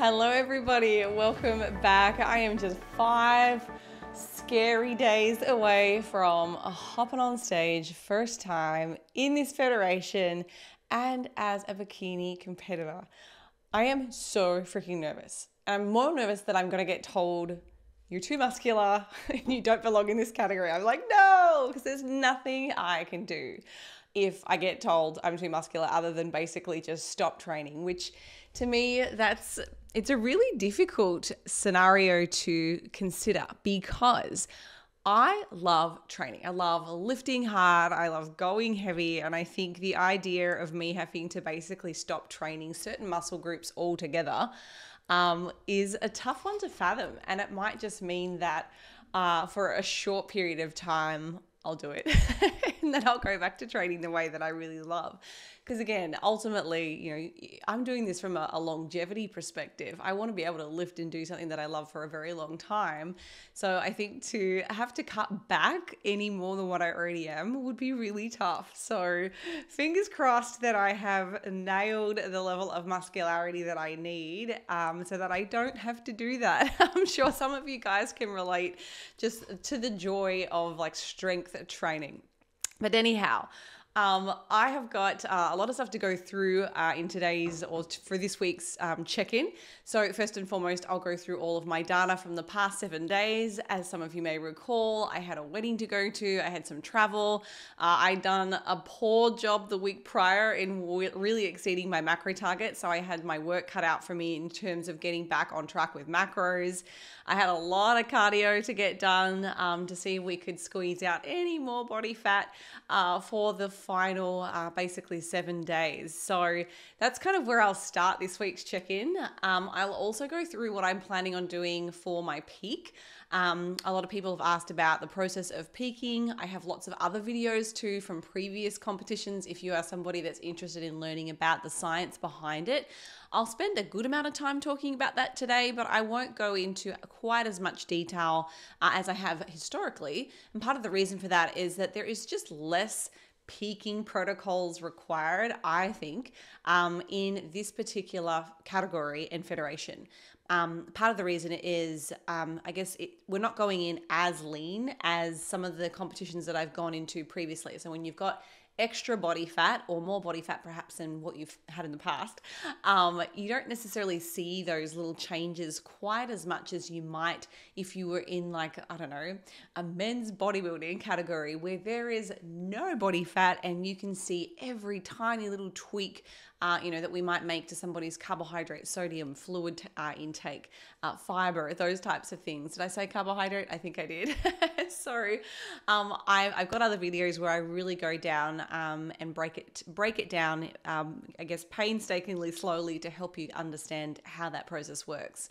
Hello everybody, welcome back. I am just 5 scary days away from hopping on stage, first time in this federation and as a bikini competitor. I am so freaking nervous. I'm more nervous that I'm gonna get told you're too muscular and you don't belong in this category. I'm like, no, because there's nothing I can do if I get told I'm too muscular other than basically just stop training, which to me, it's a really difficult scenario to consider because I love training. I love lifting hard. I love going heavy. And I think the idea of me having to basically stop training certain muscle groups altogether is a tough one to fathom. And it might just mean that for a short period of time, I'll do it and then I'll go back to training the way that I really love. Because again, ultimately, I'm doing this from a longevity perspective. I want to be able to lift and do something that I love for a very long time. So I think to have to cut back any more than what I already am would be really tough. So fingers crossed that I have nailed the level of muscularity that I need so that I don't have to do that. I'm sure some of you guys can relate just to the joy of like strength training. But anyhow, I have got a lot of stuff to go through in today's or for this week's check-in. So first and foremost, I'll go through all of my data from the past 7 days. As some of you may recall, I had a wedding to go to. I had some travel. I'd done a poor job the week prior in really exceeding my macro target. So I had my work cut out for me in terms of getting back on track with macros. I had a lot of cardio to get done to see if we could squeeze out any more body fat for the final basically 7 days. So that's kind of where I'll start this week's check-in. I'll also go through what I'm planning on doing for my peak. A lot of people have asked about the process of peaking. I have lots of other videos too from previous competitions if you are somebody that's interested in learning about the science behind it. I'll spend a good amount of time talking about that today, but I won't go into quite as much detail as I have historically. And part of the reason for that is that there is just less peaking protocols required, I think, in this particular category and federation. Part of the reason is, we're not going in as lean as some of the competitions that I've gone into previously. So when you've got extra body fat or more body fat perhaps than what you've had in the past, you don't necessarily see those little changes quite as much as you might if you were in like, I don't know, a men's bodybuilding category where there is no body fat and you can see every tiny little tweak that we might make to somebody's carbohydrate, sodium, fluid intake, fiber, those types of things. Did I say carbohydrate? I think I did. So I've got other videos where I really go down and break it down, painstakingly slowly to help you understand how that process works.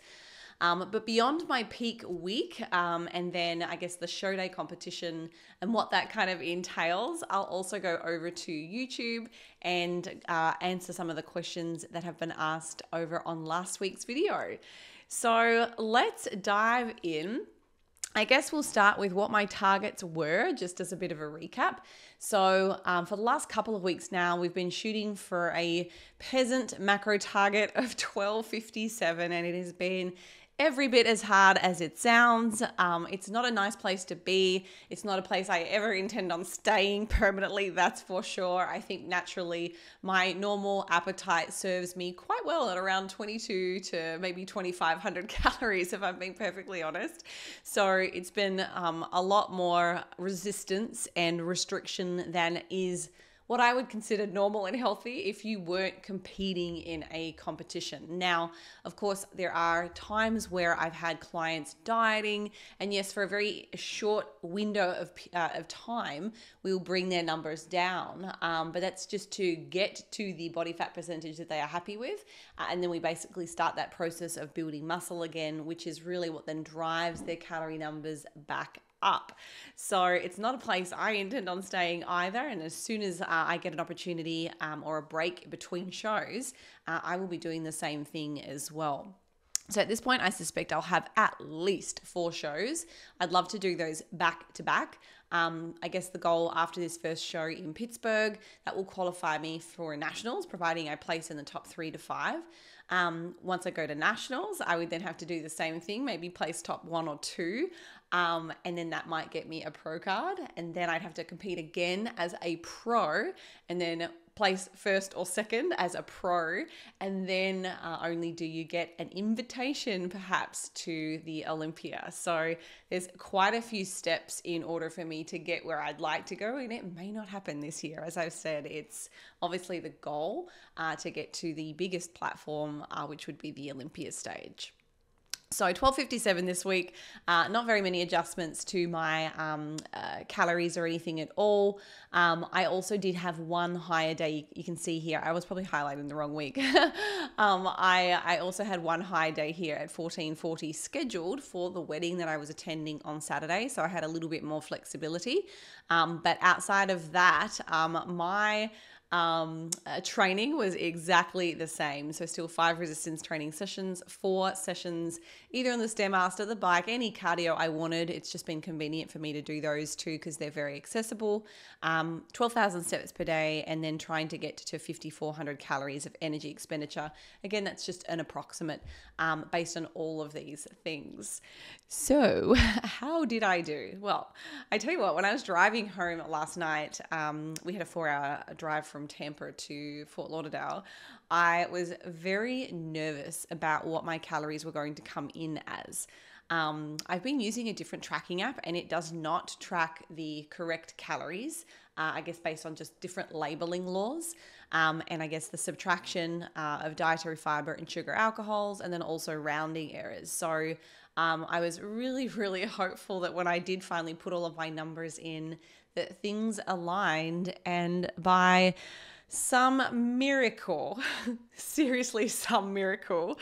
But beyond my peak week and then I guess the show day competition and what that kind of entails, I'll also go over to YouTube and answer some of the questions that have been asked over on last week's video. So let's dive in. I guess we'll start with what my targets were, just as a bit of a recap. So for the last couple of weeks now, we've been shooting for a peasant macro target of 1257, and it has been every bit as hard as it sounds. It's not a nice place to be. It's not a place I ever intend on staying permanently, that's for sure. I think naturally my normal appetite serves me quite well at around 22 to maybe 2,500 calories, if I'm being perfectly honest. So it's been a lot more resistance and restriction than is what I would consider normal and healthy if you weren't competing in a competition. Now, of course, there are times where I've had clients dieting, and yes, for a very short window of time, we'll bring their numbers down. But that's just to get to the body fat percentage that they are happy with. And then we basically start that process of building muscle again, which is really what then drives their calorie numbers back up. So it's not a place I intend on staying either. And as soon as I get an opportunity or a break between shows, I will be doing the same thing as well. So at this point, I suspect I'll have at least 4 shows. I'd love to do those back to back. I guess the goal after this first show in Pittsburgh, that will qualify me for nationals, providing I place in the top 3 to 5. Once I go to nationals, I would then have to do the same thing, maybe place top 1 or 2. And then that might get me a pro card. And then I'd have to compete again as a pro and then place first or second as a pro. And then only do you get an invitation perhaps to the Olympia. So there's quite a few steps in order for me to get where I'd like to go. And it may not happen this year. As I've said, it's obviously the goal to get to the biggest platform, which would be the Olympia stage. So 12:57 this week, not very many adjustments to my calories or anything at all. I also did have one higher day. You can see here, I was probably highlighting the wrong week. I also had one high day here at 14:40 scheduled for the wedding that I was attending on Saturday. So I had a little bit more flexibility. But outside of that, my training was exactly the same. So still 5 resistance training sessions, 4 sessions, either on the Stairmaster, the bike, any cardio I wanted. It's just been convenient for me to do those two because they're very accessible. 12,000 steps per day, and then trying to get to 5,400 calories of energy expenditure. Again, that's just an approximate based on all of these things. So how did I do? Well, I tell you what, when I was driving home last night, we had a 4-hour drive from Tampa to Fort Lauderdale. I was very nervous about what my calories were going to come in as. I've been using a different tracking app and it does not track the correct calories, I guess based on just different labeling laws. And I guess the subtraction of dietary fiber and sugar alcohols, and then also rounding errors. So I was really, really hopeful that when I did finally put all of my numbers in, that things aligned, and by some miracle, seriously some miracle,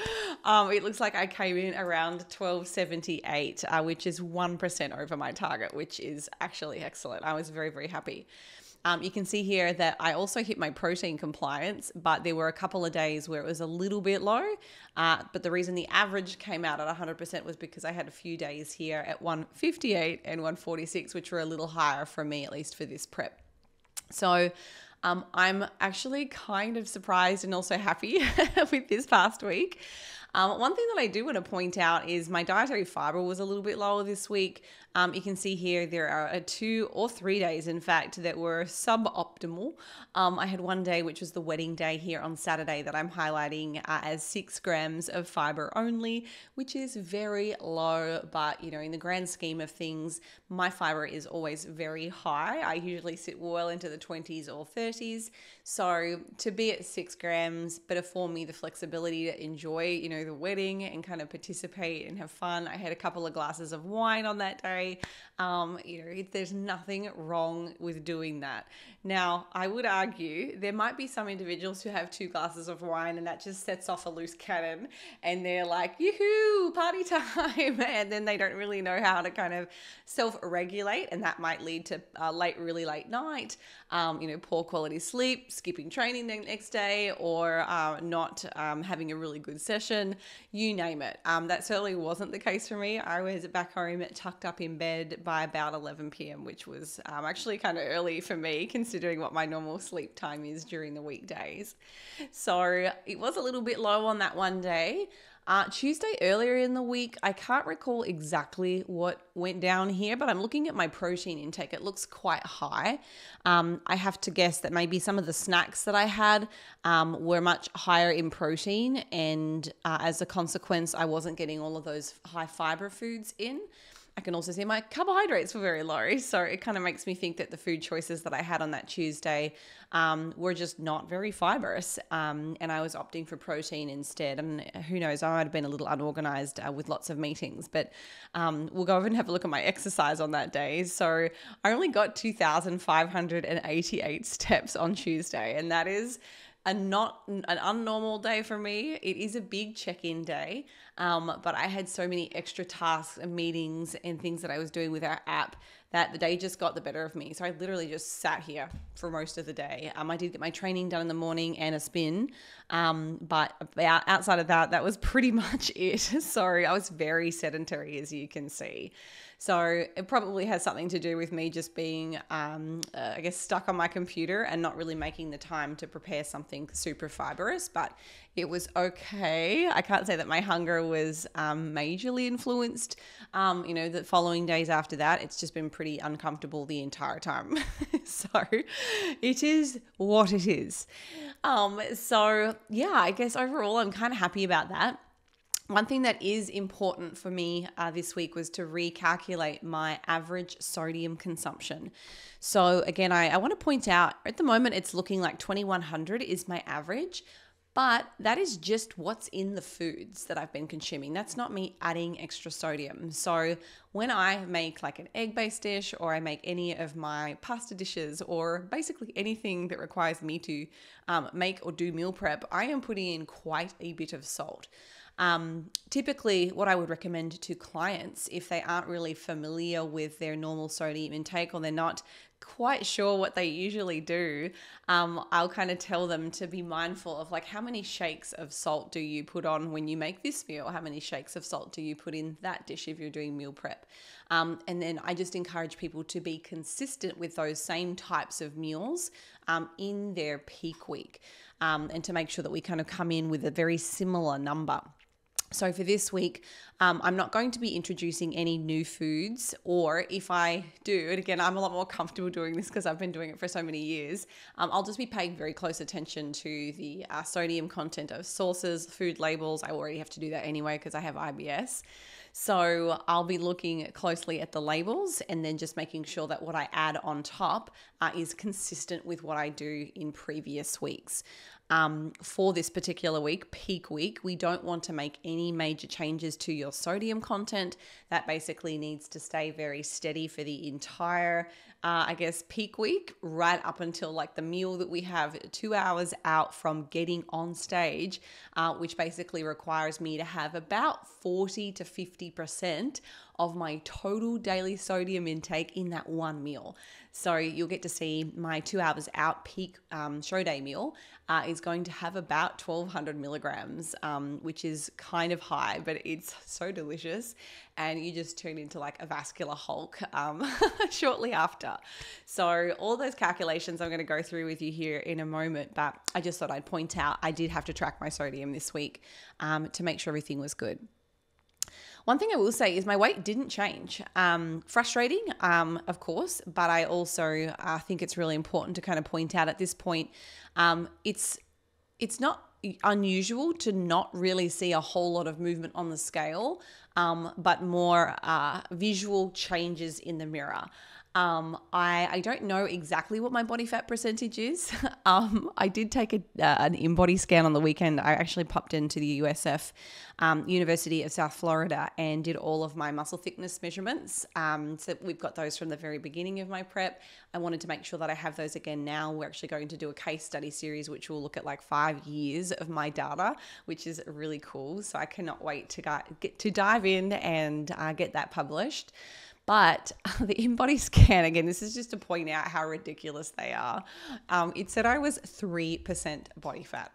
it looks like I came in around 1278, which is 1% over my target, which is actually excellent. I was very, very happy. You can see here that I also hit my protein compliance, but there were a couple of days where it was a little bit low. But the reason the average came out at 100% was because I had a few days here at 158 and 146, which were a little higher for me, at least for this prep. So I'm actually kind of surprised and also happy with this past week. One thing that I do want to point out is my dietary fiber was a little bit lower this week. You can see here there are 2 or 3 days, in fact, that were suboptimal. I had one day, which was the wedding day here on Saturday, that I'm highlighting as 6 grams of fiber only, which is very low. But, you know, in the grand scheme of things, my fiber is always very high. I usually sit well into the 20s or 30s. So to be at 6 grams, but afford me the flexibility to enjoy, you know, the wedding and kind of participate and have fun. I had a couple of glasses of wine on that day. You know, there's nothing wrong with doing that. Now, I would argue there might be some individuals who have 2 glasses of wine and that just sets off a loose cannon and they're like, yoo-hoo, party time. And then they don't really know how to kind of self-regulate, and that might lead to really late night, you know, poor quality sleep, skipping training the next day, or not having a really good session, you name it. That certainly wasn't the case for me. I was back home tucked up in bed by about 11 p.m., which was actually kind of early for me considering what my normal sleep time is during the weekdays. So it was a little bit low on that one day. Tuesday earlier in the week, I can't recall exactly what went down here, but I'm looking at my protein intake. It looks quite high. I have to guess that maybe some of the snacks that I had were much higher in protein, and as a consequence, I wasn't getting all of those high fiber foods in. I can also see my carbohydrates were very low. So it kind of makes me think that the food choices that I had on that Tuesday were just not very fibrous. And I was opting for protein instead. And who knows, I might have been a little unorganized with lots of meetings, but we'll go over and have a look at my exercise on that day. So I only got 2,588 steps on Tuesday, and that is not an unnormal day for me. It is a big check-in day, but I had so many extra tasks and meetings and things that I was doing with our app that the day just got the better of me. So I literally just sat here for most of the day. I did get my training done in the morning and a spin, but outside of that, that was pretty much it. So I was very sedentary, as you can see. So it probably has something to do with me just being, I guess, stuck on my computer and not really making the time to prepare something super fibrous, but it was okay. I can't say that my hunger was majorly influenced. The following days after that, it's just been pretty uncomfortable the entire time. So it is what it is. So yeah, I guess overall I'm kind of happy about that. One thing that is important for me this week was to recalculate my average sodium consumption. So again, I want to point out at the moment it's looking like 2100 is my average, but that is just what's in the foods that I've been consuming. That's not me adding extra sodium. So when I make like an egg-based dish, or I make any of my pasta dishes, or basically anything that requires me to make or do meal prep, I am putting in quite a bit of salt. Typically what I would recommend to clients, if they aren't really familiar with their normal sodium intake, or they're not quite sure what they usually do, I'll kind of tell them to be mindful of like, how many shakes of salt do you put on when you make this meal? How many shakes of salt do you put in that dish if you're doing meal prep? And then I just encourage people to be consistent with those same types of meals in their peak week, and to make sure that we kind of come in with a very similar number. So for this week, I'm not going to be introducing any new foods, or if I do, and again, I'm a lot more comfortable doing this because I've been doing it for so many years, I'll just be paying very close attention to the sodium content of sauces, food labels. I already have to do that anyway because I have IBS. So I'll be looking closely at the labels and then just making sure that what I add on top is consistent with what I do in previous weeks. For this particular week, peak week, we don't want to make any major changes to your sodium content. That basically needs to stay very steady for the entire, peak week, right up until like the meal that we have 2 hours out from getting on stage, which basically requires me to have about 40 to 50% of my total daily sodium intake in that one meal. So you'll get to see my 2 hours out peak show day meal is going to have about 1200 milligrams, which is kind of high, but it's so delicious. And you just turn into like a vascular Hulk shortly after. So all those calculations I'm going to go through with you here in a moment, but I just thought I'd point out I did have to track my sodium this week to make sure everything was good. One thing I will say is my weight didn't change. Frustrating, of course, but I also think it's really important to kind of point out at this point, it's not unusual to not really see a whole lot of movement on the scale, but more visual changes in the mirror. I don't know exactly what my body fat percentage is. I did take an in-body scan on the weekend. I actually popped into the USF, University of South Florida, and did all of my muscle thickness measurements. So we've got those from the very beginning of my prep. I wanted to make sure that I have those again now. We're actually going to do a case study series, which will look at like 5 years of my data, which is really cool. So I cannot wait to get to dive in and get that published. But the in-body scan, again, this is just to point out how ridiculous they are. It said I was 3% body fat.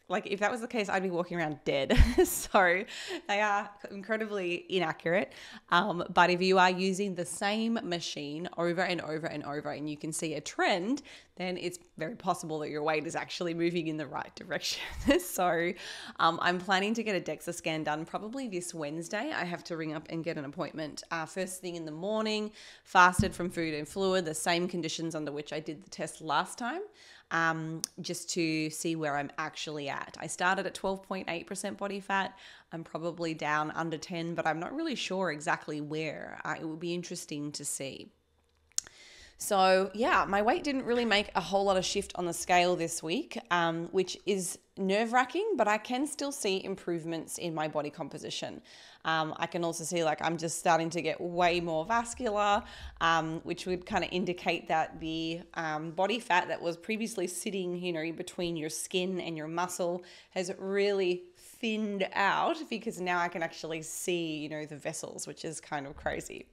Like if that was the case, I'd be walking around dead. So they are incredibly inaccurate. But if you are using the same machine over and over and over, and you can see a trend, then it's very possible that your weight is actually moving in the right direction. So I'm planning to get a DEXA scan done probably this Wednesday. I have to ring up and get an appointment first thing in the morning, fasted from food and fluid, the same conditions under which I did the test last time. Just to see where I'm actually at. I started at 12.8% body fat. I'm probably down under 10, but I'm not really sure exactly where. It would be interesting to see. So yeah, my weight didn't really make a whole lot of shift on the scale this week, which is nerve-wracking, but I can still see improvements in my body composition. I can also see like I'm just starting to get way more vascular, which would kind of indicate that the body fat that was previously sitting, between your skin and your muscle has really thinned out, because now I can actually see, the vessels, which is kind of crazy.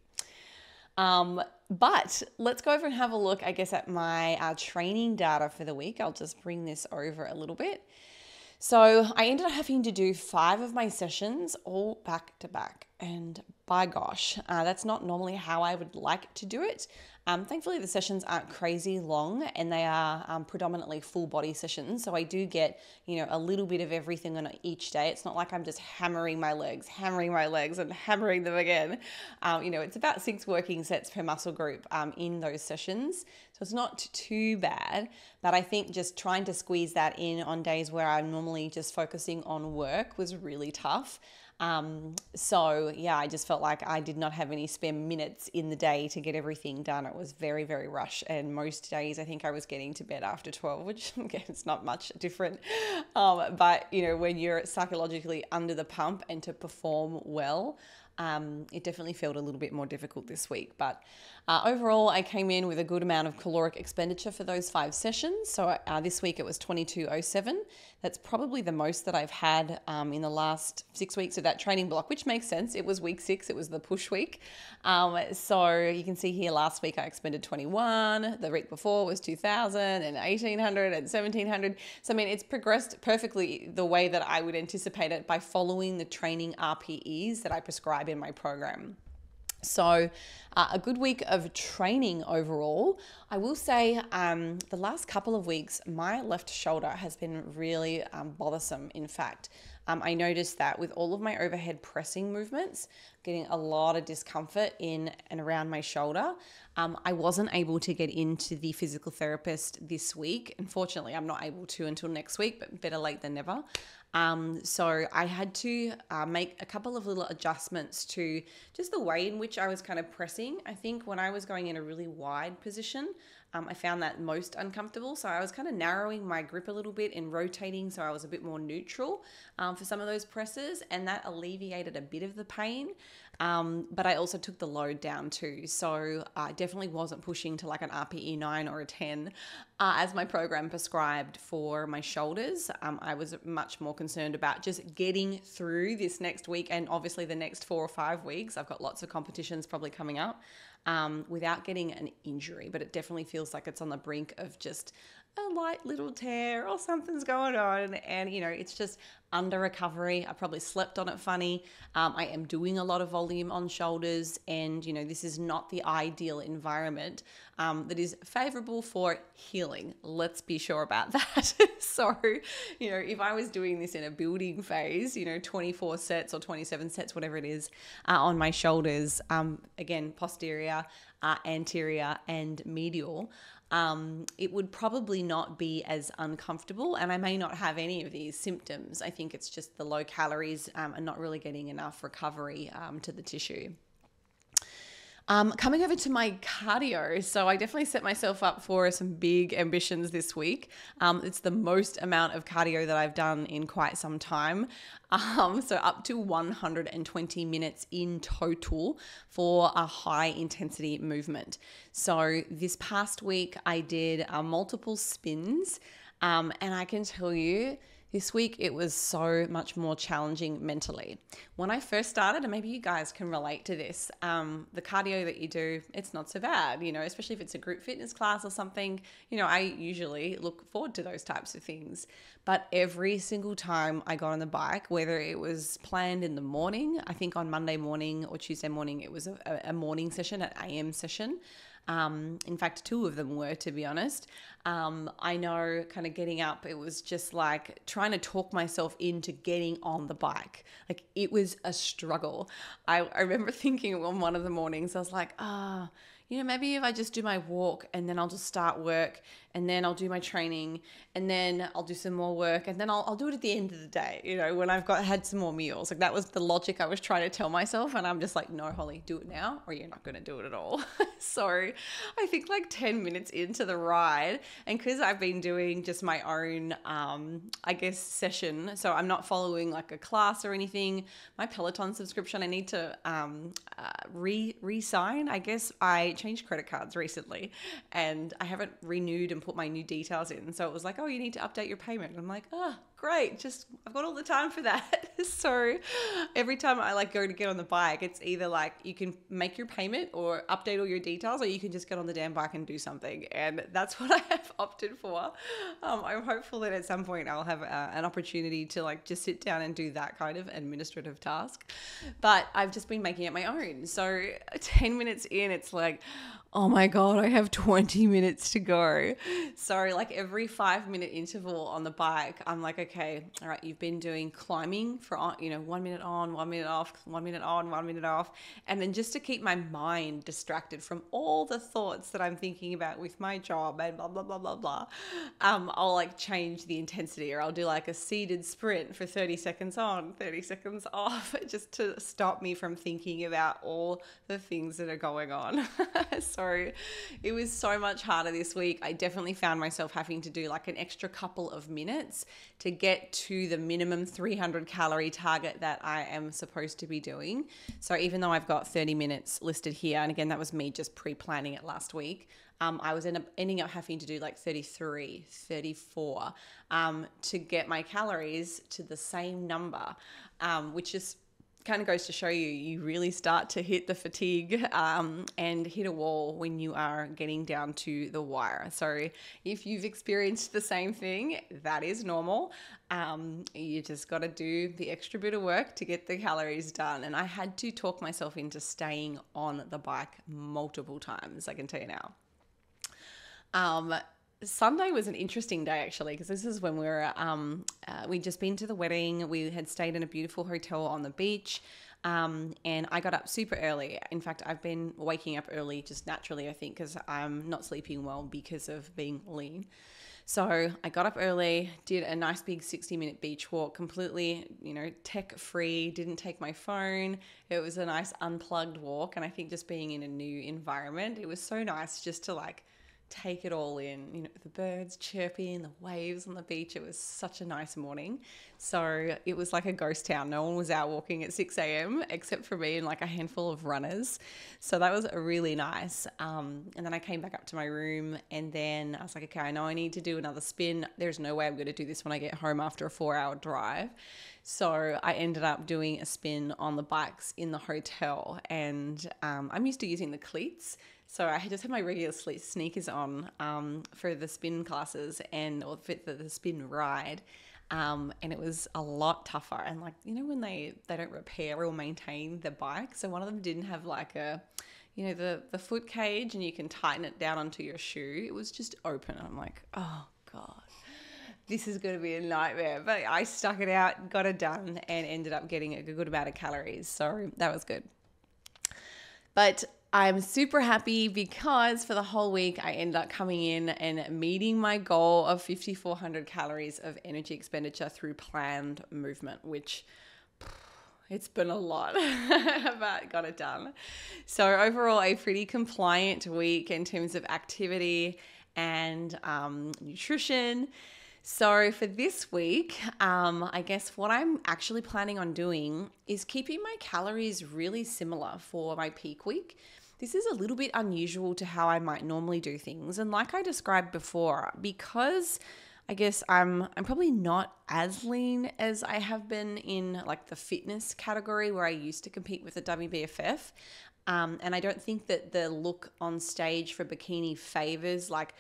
But let's go over and have a look, I guess, at my training data for the week. I'll just bring this over a little bit. So I ended up having to do 5 of my sessions all back to back. And by gosh, that's not normally how I would like to do it. Thankfully, the sessions aren't crazy long and they are predominantly full body sessions. So I do get, a little bit of everything on each day. It's not like I'm just hammering my legs and hammering them again. It's about 6 working sets per muscle group in those sessions. So it's not too bad, but I think just trying to squeeze that in on days where I'm normally just focusing on work was really tough. I just felt like I did not have any spare minutes in the day to get everything done. It was very, very rush. And most days I think I was getting to bed after 12, which again, it's not much different. But when you're psychologically under the pump and to perform well, it definitely felt a little bit more difficult this week. But overall, I came in with a good amount of caloric expenditure for those 5 sessions. So this week it was 2207. That's probably the most that I've had in the last 6 weeks of that training block, which makes sense. It was week 6. It was the push week. So you can see here last week I expended 21. The week before was 2000 and 1800 and 1700. So, it's progressed perfectly the way that I would anticipate it by following the training RPEs that I prescribe in my program. So a good week of training overall. I will say the last couple of weeks, my left shoulder has been really bothersome. In fact, I noticed that with all of my overhead pressing movements, getting a lot of discomfort in and around my shoulder. I wasn't able to get into the physical therapist this week. Unfortunately, I'm not able to until next week, but better late than never. So I had to make a couple of little adjustments to just the way in which I was kind of pressing. I think when I was going in a really wide position, I found that most uncomfortable. So I was kind of narrowing my grip a little bit and rotating so I was a bit more neutral for some of those presses, and that alleviated a bit of the pain. But I also took the load down too. So I definitely wasn't pushing to like an RPE 9 or a 10 as my program prescribed for my shoulders. I was much more concerned about just getting through this next week and obviously the next 4 or 5 weeks. I've got lots of competitions probably coming up without getting an injury, but it definitely feels like it's on the brink of just a light little tear or something's going on, and it's just under recovery. I probably slept on it funny. I am doing a lot of volume on shoulders, and this is not the ideal environment that is favorable for healing. Let's be sure about that. So if I was doing this in a building phase, 24 sets or 27 sets, whatever it is, on my shoulders, again, posterior, anterior and medial, it would probably not be as uncomfortable, and I may not have any of these symptoms. I think it's just the low calories and not really getting enough recovery to the tissue. Coming over to my cardio. So I definitely set myself up for some big ambitions this week. It's the most amount of cardio that I've done in quite some time. So up to 120 minutes in total for a high intensity movement. So this past week I did multiple spins, and I can tell you, this week, it was so much more challenging mentally. When I first started, and maybe you guys can relate to this, the cardio that you do, it's not so bad, especially if it's a group fitness class or something. I usually look forward to those types of things. But every single time I got on the bike, whether it was planned in the morning, I think on Monday morning or Tuesday morning, it was a morning session, an AM session. In fact, 2 of them were, to be honest. I know kind of getting up, it was just like trying to talk myself into getting on the bike. Like it was a struggle. I remember thinking on one of the mornings, I was like, maybe if I just do my walk and then I'll just start work and then I'll do my training and then I'll do some more work and then I'll do it at the end of the day, when I've had some more meals. Like that was the logic I was trying to tell myself, and I'm just like, no, Holly, do it now or you're not going to do it at all. So I think like 10 minutes into the ride, and because I've been doing just my own, session, so I'm not following like a class or anything. My Peloton subscription, I need to re-sign. I guess I changed credit cards recently and I haven't renewed and put my new details in. So it was like, oh, you need to update your payment. I'm like, oh, great, just I've got all the time for that. So every time I like go to get on the bike, it's either like you can make your payment or update all your details, or you can just get on the damn bike and do something. And that's what I have opted for. I'm hopeful that at some point I'll have an opportunity to like just sit down and do that kind of administrative task. But I've just been making it my own. So 10 minutes in, it's like, oh my God, I have 20 minutes to go. So like every 5-minute interval on the bike, I'm like, okay, all right, you've been doing climbing for, 1 minute on, 1 minute off, 1 minute on, 1 minute off. And then just to keep my mind distracted from all the thoughts that I'm thinking about with my job and blah, blah, blah, blah, blah, I'll like change the intensity, or I'll do like a seated sprint for 30 seconds on, 30 seconds off, just to stop me from thinking about all the things that are going on. So it was so much harder this week. I definitely found myself having to do like an extra couple of minutes to get to the minimum 300 calorie target that I am supposed to be doing. So even though I've got 30 minutes listed here, and again, that was me just pre-planning it last week, I was ending up having to do like 33, 34 to get my calories to the same number, which is kind of goes to show you really start to hit the fatigue and hit a wall when you are getting down to the wire. So if you've experienced the same thing, that is normal. You just got to do the extra bit of work to get the calories done. And I had to talk myself into staying on the bike multiple times, I can tell you now. Sunday was an interesting day actually, because this is when we were we'd just been to the wedding. We had stayed in a beautiful hotel on the beach, and I got up super early. In fact, I've been waking up early just naturally, I think, because I'm not sleeping well because of being lean. So I got up early, did a nice big 60-minute beach walk, completely, tech free, didn't take my phone. It was a nice unplugged walk, and I think just being in a new environment, it was so nice just to like take it all in, the birds chirping, the waves on the beach. It was such a nice morning. So it was like a ghost town. No one was out walking at 6 a.m. except for me and like a handful of runners. So that was really nice. And then I came back up to my room, and then I was like, okay, I know I need to do another spin. There's no way I'm going to do this when I get home after a 4-hour drive. So I ended up doing a spin on the bikes in the hotel, and I'm used to using the cleats. So I just had my regular sneakers on for the spin classes or for the spin ride. And it was a lot tougher. And like, when they don't repair or maintain the bike. So one of them didn't have like the foot cage, and you can tighten it down onto your shoe. It was just open. I'm like, oh God, this is going to be a nightmare. But I stuck it out, got it done, and ended up getting a good amount of calories. So that was good. But I'm super happy because for the whole week, I ended up coming in and meeting my goal of 5,400 calories of energy expenditure through planned movement, which it's been a lot, but got it done. So overall, a pretty compliant week in terms of activity and nutrition. So for this week, I guess what I'm actually planning on doing is keeping my calories really similar for my peak week. This is a little bit unusual to how I might normally do things. And like I described before, because I guess I'm probably not as lean as I have been in like the fitness category where I used to compete with the WBFF. And I don't think that the look on stage for bikini favors like,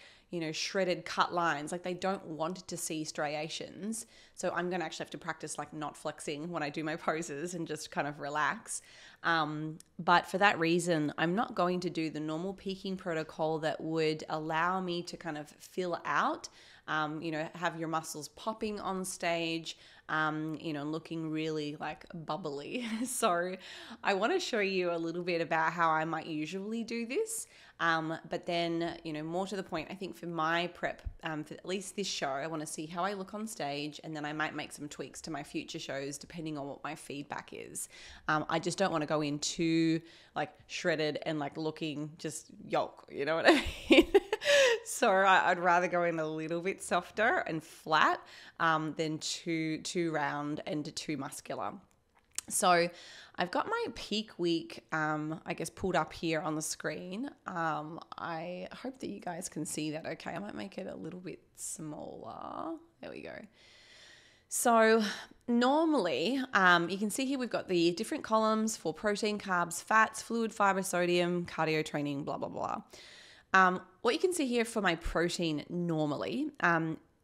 shredded cut lines. Like they don't want to see striations. So I'm going to actually have to practice like not flexing when I do my poses and just kind of relax. But for that reason, I'm not going to do the normal peaking protocol that would allow me to kind of fill out, have your muscles popping on stage, looking really like bubbly. So I want to show you a little bit about how I might usually do this. But then, more to the point, I think for my prep, for at least this show, I want to see how I look on stage, and then I might make some tweaks to my future shows depending on what my feedback is. I just don't want to go in too like shredded and like looking just yolk, you know what I mean? So I'd rather go in a little bit softer and flat than too round and too muscular. So I've got my peak week, I guess, pulled up here on the screen. I hope that you guys can see that okay. I might make it a little bit smaller. There we go. So normally, you can see here we've got the different columns for protein, carbs, fats, fluid, fiber, sodium, cardio training, blah, blah, blah. What you can see here for my protein normally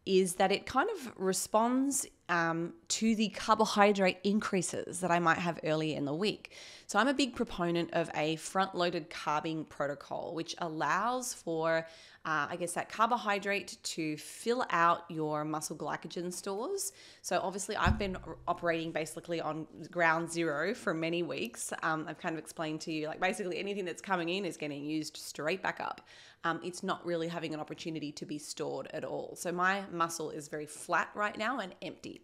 is that it kind of responds to the carbohydrate increases that I might have early in the week. So I'm a big proponent of a front-loaded carbing protocol, which allows for that carbohydrate to fill out your muscle glycogen stores. So obviously I've been operating basically on ground zero for many weeks. I've kind of explained to you, like basically anything that's coming in is getting used straight back up. It's not really having an opportunity to be stored at all. So my muscle is very flat right now and empty.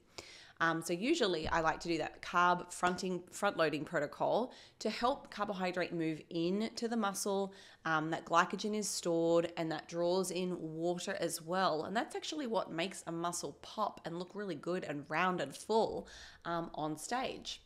So usually I like to do that carb front loading protocol to help carbohydrate move into the muscle, that glycogen is stored and that draws in water as well. And that's actually what makes a muscle pop and look really good and round and full on stage.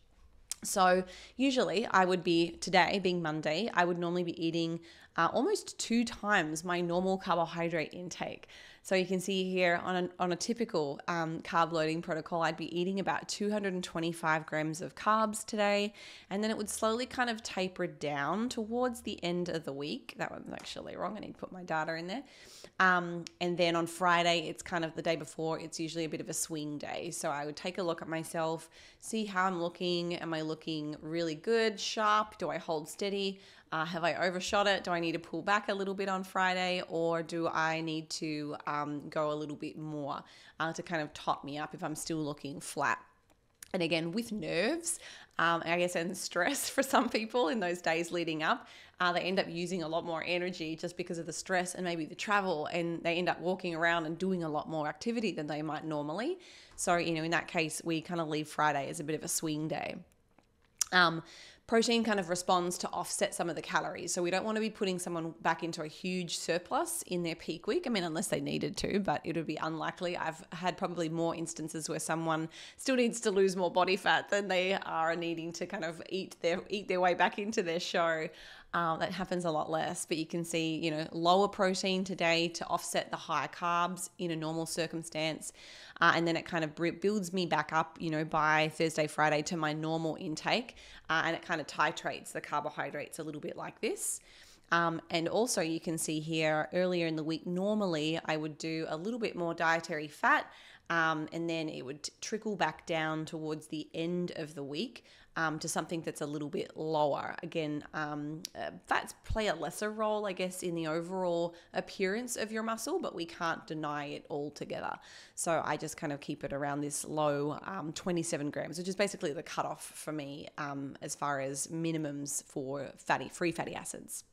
So usually I would be, today being Monday, I would normally be eating almost 2 times my normal carbohydrate intake. So you can see here on a typical carb loading protocol, I'd be eating about 225 grams of carbs today, and then it would slowly kind of taper down towards the end of the week. That one's actually wrong. I need to put my data in there. And then on Friday, it's kind of the day before, it's usually a bit of a swing day. So I would take a look at myself, see how I'm looking. Am I looking really good, sharp? Do I hold steady? Have I overshot it? Do I need to pull back a little bit on Friday, or do I need to go a little bit more to kind of top me up if I'm still looking flat? And again, with nerves, and stress for some people in those days leading up, they end up using a lot more energy just because of the stress and maybe the travel, and they end up walking around and doing a lot more activity than they might normally. So, in that case, we kind of leave Friday as a bit of a swing day. Protein kind of responds to offset some of the calories. So we don't want to be putting someone back into a huge surplus in their peak week. I mean, unless they needed to, but it would be unlikely. I've had probably more instances where someone still needs to lose more body fat than they are needing to kind of eat their way back into their show. That happens a lot less, but you can see, lower protein today to offset the higher carbs in a normal circumstance. And then it kind of builds me back up, by Thursday, Friday to my normal intake. And it kind of titrates the carbohydrates a little bit like this. And also you can see here earlier in the week, normally I would do a little bit more dietary fat, and then it would trickle back down towards the end of the week to something that's a little bit lower. Again, fats play a lesser role, I guess, in the overall appearance of your muscle, but we can't deny it altogether. So I just kind of keep it around this low 27 grams, which is basically the cutoff for me as far as minimums for free fatty acids.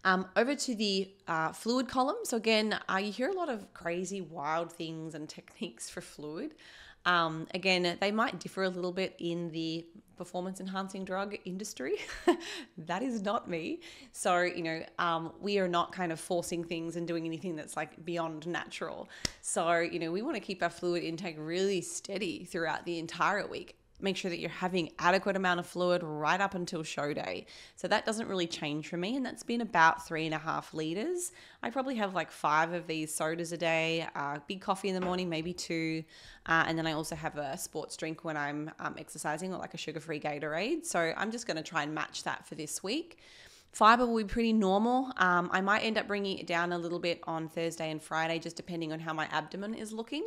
Over to the fluid column. So again, you hear a lot of crazy, wild things and techniques for fluid. Again, they might differ a little bit in the performance enhancing drug industry. That is not me. So, we are not kind of forcing things and doing anything that's like beyond natural. So, we want to keep our fluid intake really steady throughout the entire week. Make sure that you're having adequate amount of fluid right up until show day. So that doesn't really change for me, and that's been about 3.5 liters. I probably have like 5 of these sodas a day, big coffee in the morning, maybe 2, and then I also have a sports drink when I'm exercising, or like a sugar-free Gatorade. So I'm just going to try and match that for this week. Fiber will be pretty normal. I might end up bringing it down a little bit on Thursday and Friday, just depending on how my abdomen is looking,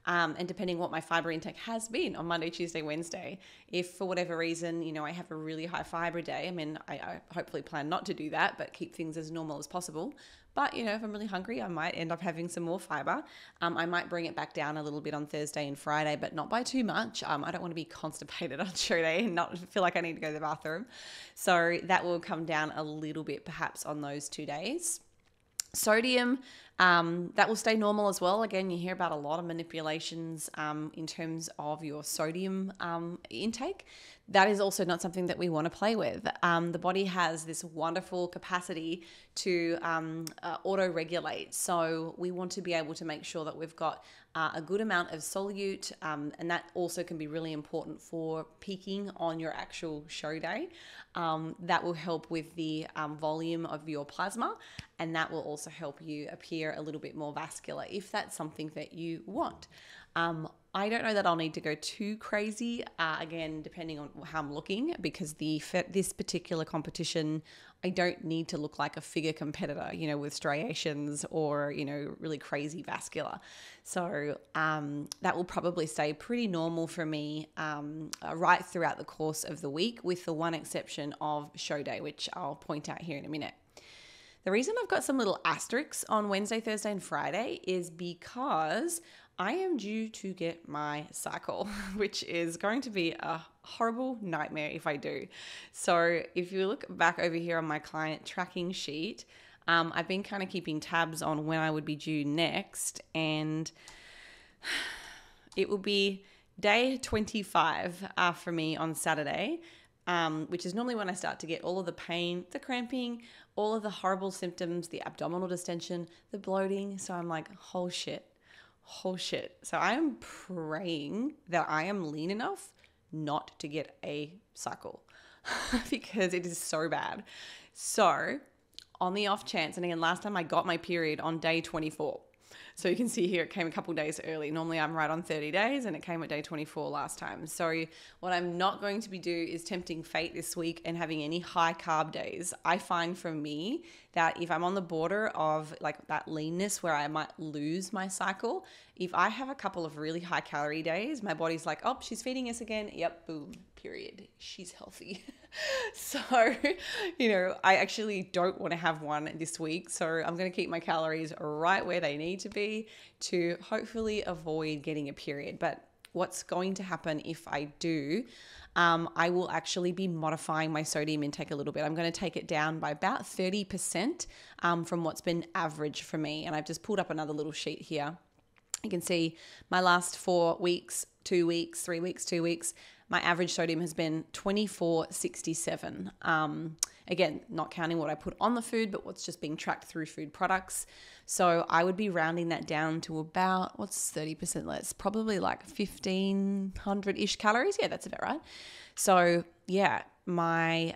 and depending what my fiber intake has been on Monday, Tuesday, Wednesday. If for whatever reason, I have a really high fiber day, I mean, I hopefully plan not to do that, but keep things as normal as possible. But, if I'm really hungry, I might end up having some more fiber. I might bring it back down a little bit on Thursday and Friday, but not by too much. I don't want to be constipated on show day and not feel like I need to go to the bathroom. So that will come down a little bit perhaps on those 2 days. Sodium, that will stay normal as well. Again, you hear about a lot of manipulations in terms of your sodium intake. That is also not something that we want to play with. The body has this wonderful capacity to auto-regulate. So we want to be able to make sure that we've got a good amount of solute, and that also can be really important for peaking on your actual show day. That will help with the volume of your plasma, and that will also help you appear a little bit more vascular if that's something that you want. I don't know that I'll need to go too crazy, again, depending on how I'm looking, because this particular competition, I don't need to look like a figure competitor, with striations or, really crazy vascular. So that will probably stay pretty normal for me right throughout the course of the week, with the one exception of show day, which I'll point out here in a minute. The reason I've got some little asterisks on Wednesday, Thursday, and Friday is because I am due to get my cycle, which is going to be a horrible nightmare if I do. So if you look back over here on my client tracking sheet, I've been kind of keeping tabs on when I would be due next, and it will be day 25 for me on Saturday, which is normally when I start to get all of the pain, the cramping, all of the horrible symptoms, the abdominal distension, the bloating. So I'm like, whole shit. So I am praying that I am lean enough not to get a cycle because it is so bad. So on the off chance, and again, last time I got my period on day 24. So you can see here it came a couple days early. Normally I'm right on 30 days and it came at day 24 last time. So what I'm not going to be doing is tempting fate this week and having any high carb days. I find for me that if I'm on the border of like that leanness where I might lose my cycle, if I have a couple of really high calorie days, my body's like, oh, she's feeding us again. Yep, boom, period. She's healthy. So, I actually don't want to have one this week. So I'm going to keep my calories right where they need to be to hopefully avoid getting a period. But what's going to happen if I do, I will actually be modifying my sodium intake a little bit. I'm going to take it down by about 30% from what's been average for me. And I've just pulled up another little sheet here. You can see my last 4 weeks, 2 weeks, 3 weeks, 2 weeks, my average sodium has been 2467. Again, not counting what I put on the food, but what's just being tracked through food products. So I would be rounding that down to about, what's 30% less? Probably like 1,500-ish calories. Yeah, that's about right. So yeah, my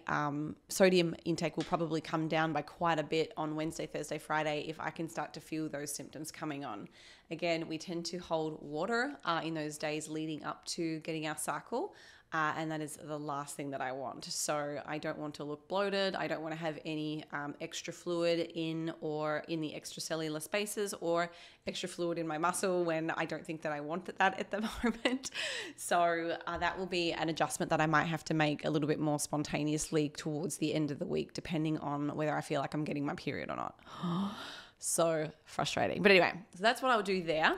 sodium intake will probably come down by quite a bit on Wednesday, Thursday, Friday if I can start to feel those symptoms coming on. Again, we tend to hold water in those days leading up to getting our cycle. And that is the last thing that I want. So I don't want to look bloated. I don't want to have any extra fluid in the extracellular spaces or extra fluid in my muscle when I don't think that I want that at the moment. So that will be an adjustment that I might have to make a little bit more spontaneously towards the end of the week, depending on whether I feel like I'm getting my period or not. So frustrating. But anyway, so that's what I'll do there.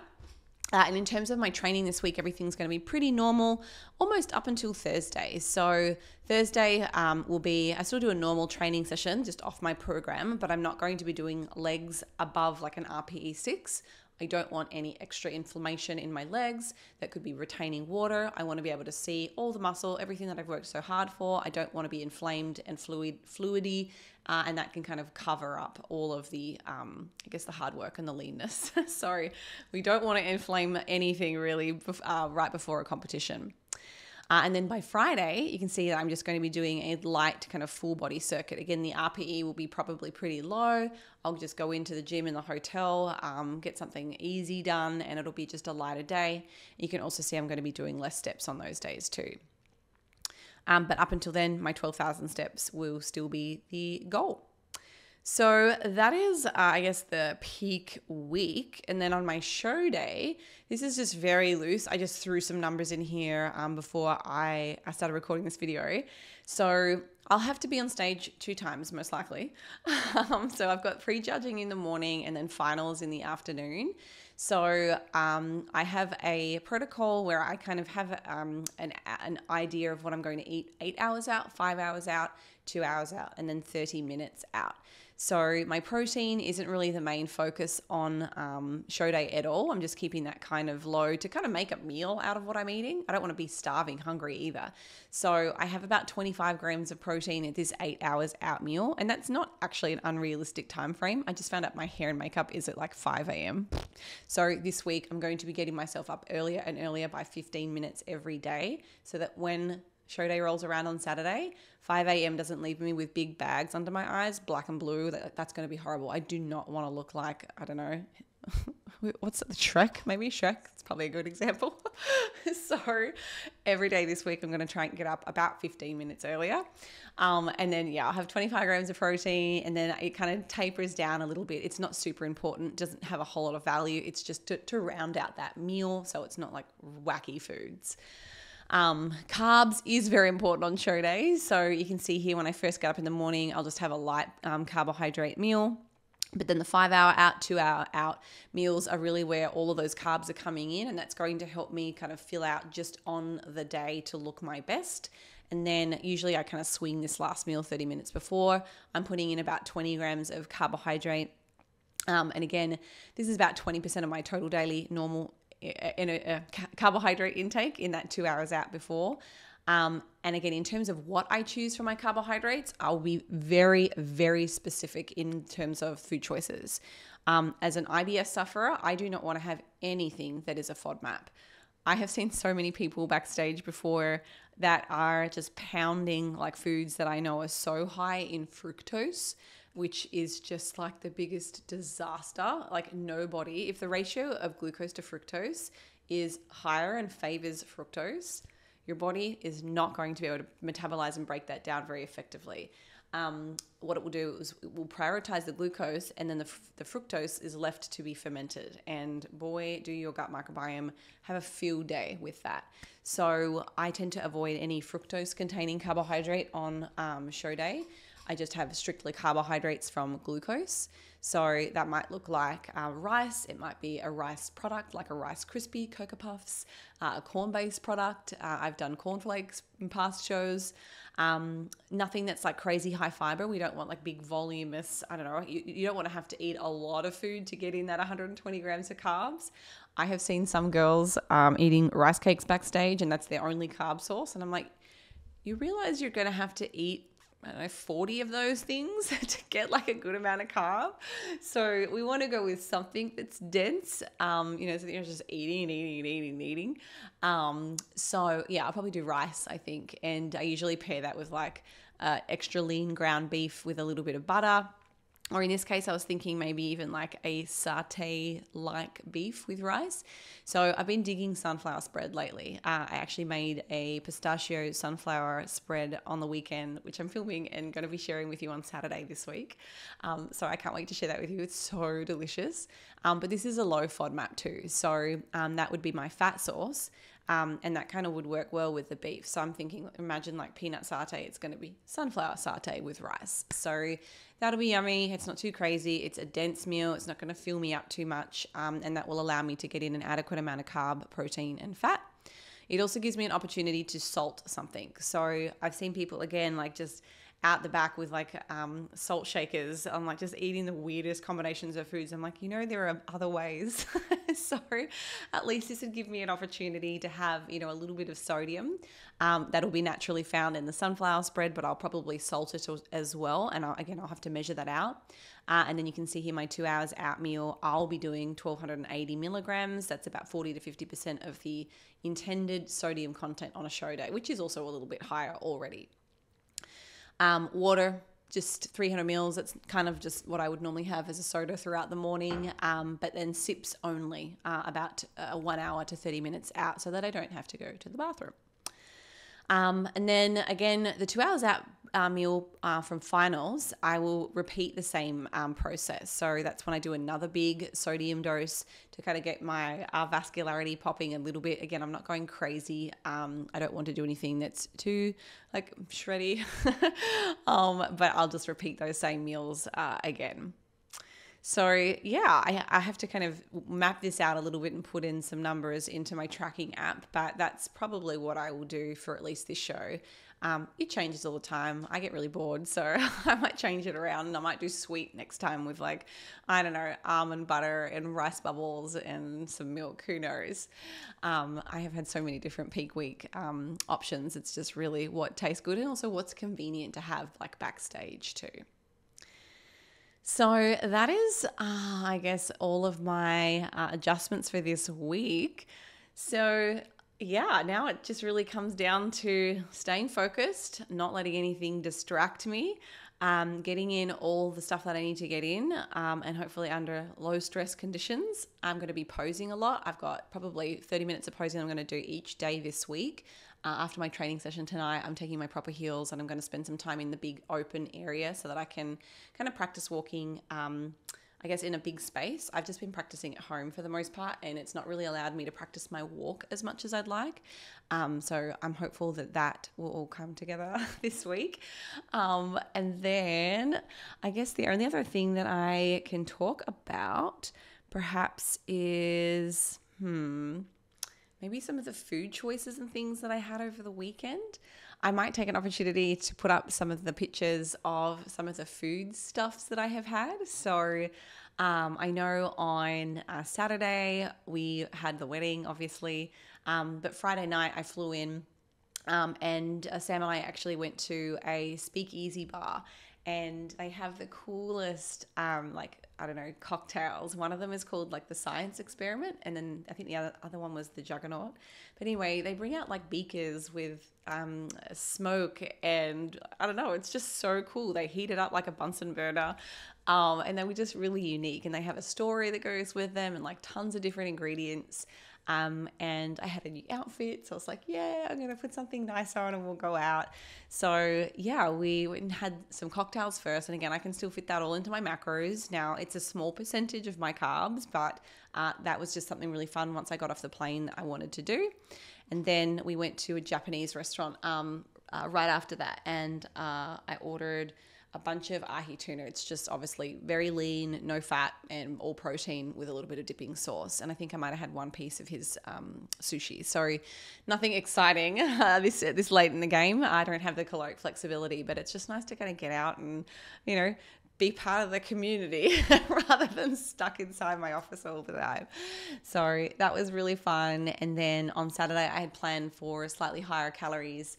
And in terms of my training this week, everything's going to be pretty normal, almost up until Thursday. So Thursday will be, I still do a normal training session just off my program, but I'm not going to be doing legs above like an RPE 6. I don't want any extra inflammation in my legs that could be retaining water. I want to be able to see all the muscle, everything that I've worked so hard for. I don't want to be inflamed and fluidy, and that can kind of cover up all of the, the hard work and the leanness. So we don't want to inflame anything really right before a competition. And then by Friday, you can see that I'm just going to be doing a light kind of full body circuit. Again, the RPE will be probably pretty low. I'll just go into the gym in the hotel, get something easy done, and it'll be just a lighter day. You can also see I'm going to be doing less steps on those days too. But up until then, my 12,000 steps will still be the goal. So that is, the peak week. And then on my show day, this is just very loose. I just threw some numbers in here before I started recording this video. So I'll have to be on stage 2 times, most likely. So I've got pre-judging in the morning and then finals in the afternoon. So I have a protocol where I kind of have an idea of what I'm going to eat 8 hours out, 5 hours out, 2 hours out, and then 30 minutes out. So my protein isn't really the main focus on show day at all. I'm just keeping that kind of low to kind of make a meal out of what I'm eating. I don't want to be starving hungry either. So I have about 25 grams of protein at this 8 hours out meal. And that's not actually an unrealistic time frame. I just found out my hair and makeup is at like 5 a.m. So this week I'm going to be getting myself up earlier and earlier by 15 minutes every day so that when show day rolls around on Saturday, 5 a.m. doesn't leave me with big bags under my eyes, black and blue. That's going to be horrible. I do not want to look like, I don't know, what's it, Shrek? Maybe Shrek. It's probably a good example. So every day this week, I'm going to try and get up about 15 minutes earlier. And then, yeah, I'll have 25 grams of protein, and then it kind of tapers down a little bit. It's not super important. Doesn't have a whole lot of value. It's just to round out that meal. So it's not like wacky foods. Carbs is very important on show days. So you can see here when I first get up in the morning, I'll just have a light carbohydrate meal. But then the 5 hour out, 2 hour out meals are really where all of those carbs are coming in. And that's going to help me kind of fill out just on the day to look my best. And then usually I kind of swing this last meal 30 minutes before. I'm putting in about 20 grams of carbohydrate. And again, this is about 20% of my total daily normal carbohydrate intake in that 2 hours out before. And again, in terms of what I choose for my carbohydrates, I'll be very, very specific in terms of food choices. As an IBS sufferer, I do not want to have anything that is a FODMAP. I have seen so many people backstage before that are just pounding like foods that I know are so high in fructose, which is just like the biggest disaster. Like nobody, if the ratio of glucose to fructose is higher and favors fructose, your body is not going to be able to metabolize and break that down very effectively. What it will do is it will prioritize the glucose, and then the fructose is left to be fermented. And boy, do your gut microbiome have a field day with that. So I tend to avoid any fructose containing carbohydrate on show day. I just have strictly carbohydrates from glucose. So that might look like rice. It might be a rice product like a Rice Krispie, Cocoa Puffs, a corn-based product. I've done cornflakes in past shows. Nothing that's like crazy high fiber. We don't want like big voluminous, I don't know, you don't want to have to eat a lot of food to get in that 120 grams of carbs. I have seen some girls eating rice cakes backstage, and that's their only carb source. And I'm like, you realize you're going to have to eat 40 of those things to get like a good amount of carb. So we want to go with something that's dense, so you're just eating. So yeah, I'll probably do rice, I think. And I usually pair that with like extra lean ground beef with a little bit of butter. Or in this case, I was thinking maybe even like a satay-like beef with rice. So I've been digging sunflower spread lately. I actually made a pistachio sunflower spread on the weekend, which I'm filming and going to be sharing with you on Saturday this week. So I can't wait to share that with you. It's so delicious. But this is a low FODMAP too. So that would be my fat source. And that kind of would work well with the beef. So I'm thinking, imagine like peanut satay, it's going to be sunflower satay with rice. So that'll be yummy. It's not too crazy. It's a dense meal. It's not going to fill me up too much. And that will allow me to get in an adequate amount of carb, protein, and fat. It also gives me an opportunity to salt something. So I've seen people, again, like just out the back with like salt shakers. I'm like just eating the weirdest combinations of foods. I'm like, there are other ways. So at least this would give me an opportunity to have, a little bit of sodium that'll be naturally found in the sunflower spread, but I'll probably salt it as well. And I'll have to measure that out. And then you can see here my 2 hours out meal, I'll be doing 1,280 milligrams. That's about 40 to 50% of the intended sodium content on a show day, which is also a little bit higher already. Water, just 300 mils. That's kind of just what I would normally have as a soda throughout the morning. But then sips only, about 1 hour to 30 minutes out, so that I don't have to go to the bathroom. And then again, the 2 hours out meal from finals, I will repeat the same process. So that's when I do another big sodium dose to kind of get my vascularity popping a little bit. Again, I'm not going crazy. I don't want to do anything that's too like shreddy, but I'll just repeat those same meals again. So yeah, I have to kind of map this out a little bit and put in some numbers into my tracking app, but that's probably what I will do for at least this show. It changes all the time. I get really bored, so I might change it around, and I might do sweet next time with like, I don't know, almond butter and rice bubbles and some milk, who knows. I have had so many different peak week options. It's just really what tastes good and also what's convenient to have like backstage too. So that is, I guess, all of my adjustments for this week. So yeah, now it just really comes down to staying focused, not letting anything distract me, getting in all the stuff that I need to get in, and hopefully under low stress conditions. I'm going to be posing a lot. I've got probably 30 minutes of posing I'm going to do each day this week. After my training session tonight, I'm taking my proper heels and I'm going to spend some time in the big open area so that I can kind of practice walking, I guess, in a big space. I've just been practicing at home for the most part, and it's not really allowed me to practice my walk as much as I'd like. So I'm hopeful that that will all come together this week. And then I guess the only other thing that I can talk about perhaps is, maybe some of the food choices and things that I had over the weekend. I might take an opportunity to put up some of the pictures of some of the food stuffs that I have had. So I know on Saturday we had the wedding, obviously, but Friday night I flew in and Sam and I actually went to a speakeasy bar, and they have the coolest, cocktails. One of them is called like the Science Experiment, and then I think the other one was the Juggernaut. But anyway, they bring out like beakers with smoke, and I don't know, it's just so cool. They heat it up like a Bunsen burner, and they were just really unique. And they have a story that goes with them, and like tons of different ingredients. And I had a new outfit, so I was like, yeah, I'm going to put something nice on and we'll go out. So yeah, we went and had some cocktails first. And again, I can still fit that all into my macros. Now it's a small percentage of my carbs, but that was just something really fun once I got off the plane that I wanted to do. And then we went to a Japanese restaurant right after that, and I ordered a bunch of ahi tuna. It's just obviously very lean, no fat, and all protein with a little bit of dipping sauce. And I think I might have had one piece of his sushi. So nothing exciting this late in the game. I don't have the caloric flexibility, but it's just nice to kind of get out and, be part of the community rather than stuck inside my office all the time. So that was really fun. And then on Saturday, I had planned for slightly higher calories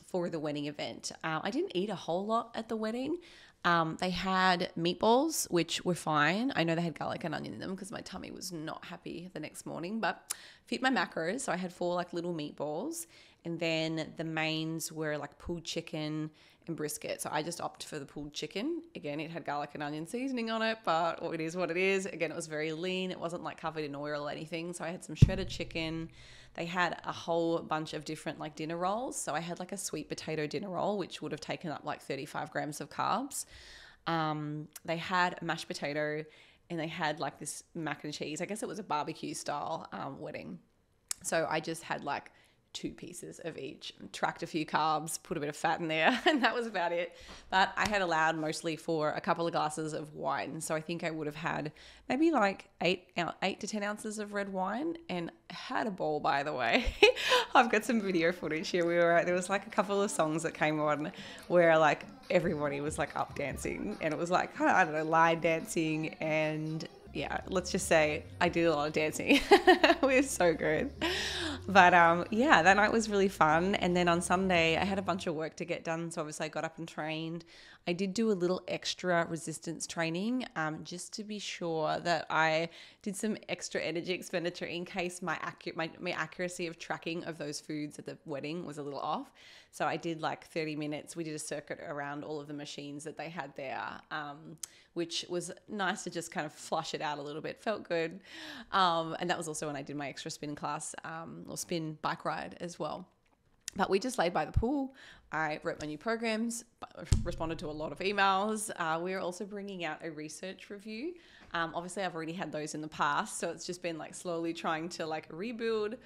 for the wedding event. I didn't eat a whole lot at the wedding. They had meatballs, which were fine. I know they had garlic and onion in them because my tummy was not happy the next morning, but fit my macros. So I had 4 like little meatballs, and then the mains were like pulled chicken and brisket. So I just opted for the pulled chicken. Again, it had garlic and onion seasoning on it, but it is what it is. Again, it was very lean. It wasn't like covered in oil or anything. So I had some shredded chicken. They had a whole bunch of different like dinner rolls. So I had like a sweet potato dinner roll, which would have taken up like 35 grams of carbs. They had a mashed potato, and they had like this mac and cheese. I guess it was a barbecue style wedding. So I just had like 2 pieces of each, tracked a few carbs, put a bit of fat in there, and that was about it. But I had allowed mostly for a couple of glasses of wine. So I think I would have had maybe like 8 to 10 ounces of red wine, and had a ball, by the way. I've got some video footage here. There was like a couple of songs that came on where like everybody was like up dancing, and it was like, I don't know, line dancing, and yeah, let's just say I did a lot of dancing. It was so good. But yeah, that night was really fun. And then on Sunday, I had a bunch of work to get done. So obviously I got up and trained. I did do a little extra resistance training just to be sure that I did some extra energy expenditure in case my accuracy of tracking of those foods at the wedding was a little off. So I did like 30 minutes. We did a circuit around all of the machines that they had there, which was nice to just kind of flush it out a little bit. Felt good. And that was also when I did my extra spin class or spin bike ride as well. But we just laid by the pool. I wrote my new programs, responded to a lot of emails. We're also bringing out a research review. Obviously, I've already had those in the past, so it's just been like slowly trying to like rebuild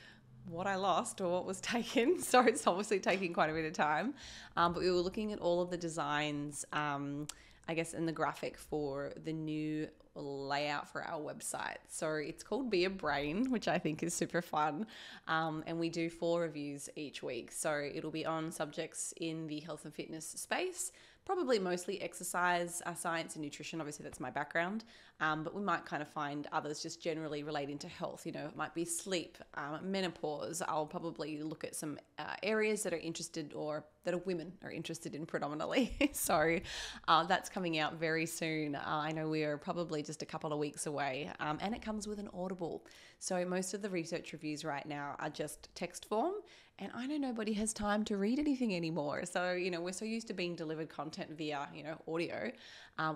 what I lost or what was taken. So it's obviously taking quite a bit of time. But we were looking at all of the designs, I guess, in the graphic for the new layout for our website. So it's called Be a Brain, which I think is super fun. And we do 4 reviews each week. So it'll be on subjects in the health and fitness space, probably mostly exercise, science and nutrition. Obviously that's my background, but we might kind of find others just generally relating to health. You know, it might be sleep, menopause. I'll probably look at some areas that are interested or that women are interested in predominantly. So that's coming out very soon. I know we are probably just a couple of weeks away, and it comes with an Audible. So most of the research reviews right now are just text form, and I know nobody has time to read anything anymore. So, you know, we're so used to being delivered content via, you know, audio,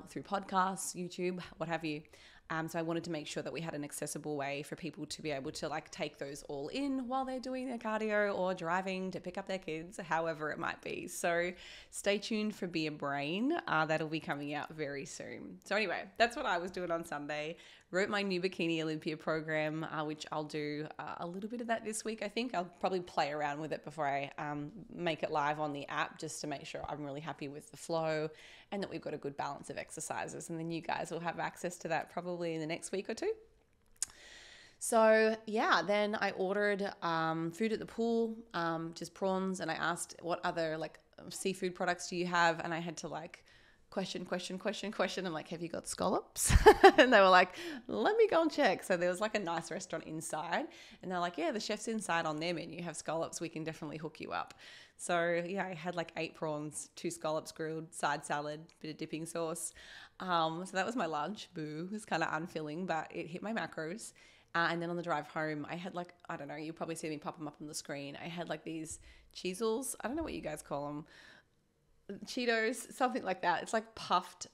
through podcasts, YouTube, what have you. So I wanted to make sure that we had an accessible way for people to be able to like take those all in while they're doing their cardio or driving to pick up their kids, however it might be. So stay tuned for Be a Brain. That'll be coming out very soon. So anyway, that's what I was doing on Sunday. Wrote my new Bikini Olympia program, which I'll do a little bit of that this week. I think I'll probably play around with it before I make it live on the app, just to make sure I'm really happy with the flow and that we've got a good balance of exercises. And then you guys will have access to that probably in the next week or two. So yeah, then I ordered food at the pool, just prawns, and I asked what other like seafood products do you have, and I had to like question. I'm like, have you got scallops? And they were like, let me go and check. So there was like a nice restaurant inside, and they're like, yeah, the chef's inside on their menu have scallops. We can definitely hook you up. So yeah, I had like 8 prawns, 2 scallops grilled, side salad, bit of dipping sauce. So that was my lunch. Boo, it was kind of unfilling, but it hit my macros. And then on the drive home, I had like, I don't know, you probably see me pop them up on the screen. I had like these cheezels. I don't know what you guys call them. Cheetos, something like that. It's like puffed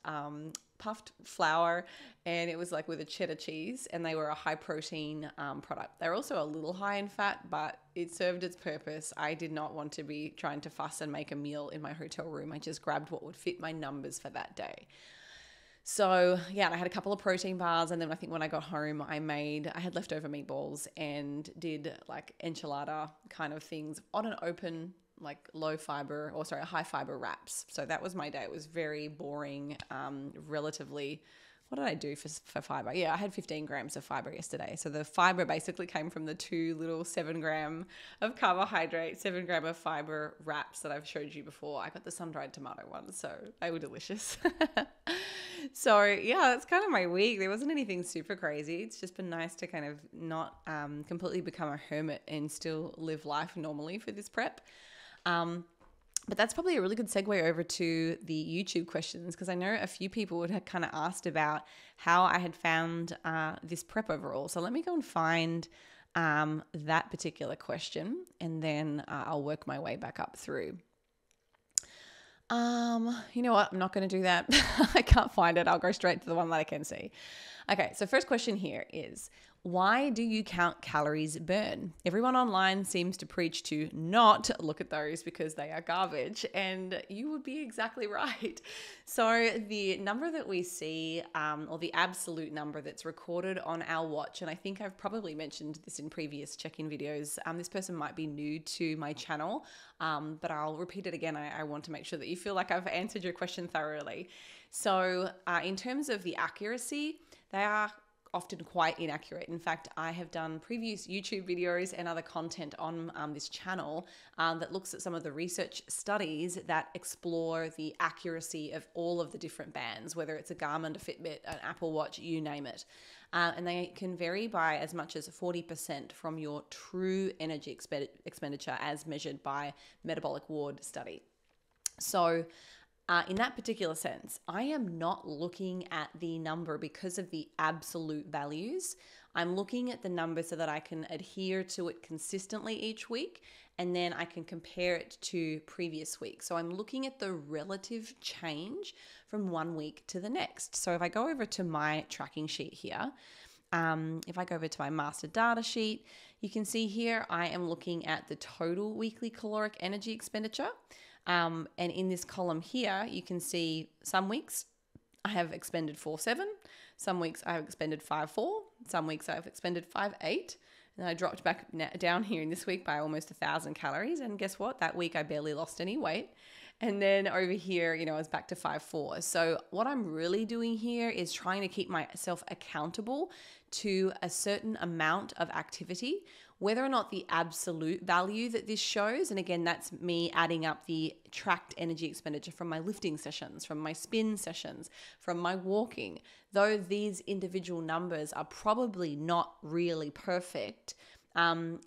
flour, and it was like with a cheddar cheese, and they were a high protein product. They're also a little high in fat, but it served its purpose. I did not want to be trying to fuss and make a meal in my hotel room. I just grabbed what would fit my numbers for that day. So yeah, I had a couple of protein bars, and then I think when I got home, I had leftover meatballs and did like enchilada kind of things on an open, like high fiber wraps. So that was my day. It was very boring, relatively. What did I do for fiber? Yeah, I had 15 grams of fiber yesterday. So the fiber basically came from the 2 little 7 gram of carbohydrate, 7 gram of fiber wraps that I've showed you before. I got the sun-dried tomato ones, so they were delicious. So yeah, that's kind of my week. There wasn't anything super crazy. It's just been nice to kind of not completely become a hermit and still live life normally for this prep. But that's probably a really good segue over to the YouTube questions, because I know a few people had kind of asked about how I had found this prep overall. So let me go and find that particular question, and then I'll work my way back up through. You know what? I'm not going to do that. I can't find it. I'll go straight to the one that I can see. Okay, so first question here is, why do you count calories burned? Everyone online seems to preach to not look at those because they are garbage, and you would be exactly right. So the number that we see, or the absolute number that's recorded on our watch, and I think I've probably mentioned this in previous check-in videos. This person might be new to my channel, but I'll repeat it again. I want to make sure that you feel like I've answered your question thoroughly. So in terms of the accuracy, they are often quite inaccurate. In fact, I have done previous YouTube videos and other content on this channel that looks at some of the research studies that explore the accuracy of all of the different bands, whether it's a Garmin, a Fitbit, an Apple Watch, you name it. And they can vary by as much as 40% from your true energy expenditure as measured by metabolic ward study. So in that particular sense, I am not looking at the number because of the absolute values. I'm looking at the number so that I can adhere to it consistently each week, and then I can compare it to previous weeks. So I'm looking at the relative change from one week to the next. So if I go over to my tracking sheet here, if I go over to my master data sheet, you can see here I am looking at the total weekly caloric energy expenditure. And in this column here, you can see some weeks I have expended 4.7, some weeks I have expended 5.4, some weeks I have expended 5.8, and I dropped back down here in this week by almost 1,000 calories. And guess what? That week I barely lost any weight. And then over here, I was back to 5.4. So what I'm really doing here is trying to keep myself accountable to a certain amount of activity, whether or not the absolute value that this shows. And again, that's me adding up the tracked energy expenditure from my lifting sessions, from my spin sessions, from my walking. Though these individual numbers are probably not really perfect,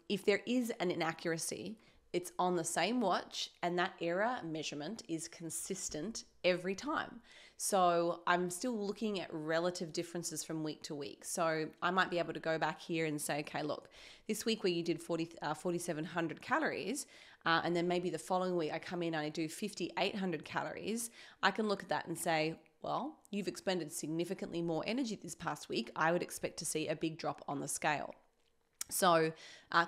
if there is an inaccuracy, it's on the same watch and that error measurement is consistent every time. So I'm still looking at relative differences from week to week. So I might be able to go back here and say, okay, look, this week where you did 4,700 calories, and then maybe the following week I come in and I do 5,800 calories, I can look at that and say, well, you've expended significantly more energy this past week. I would expect to see a big drop on the scale. So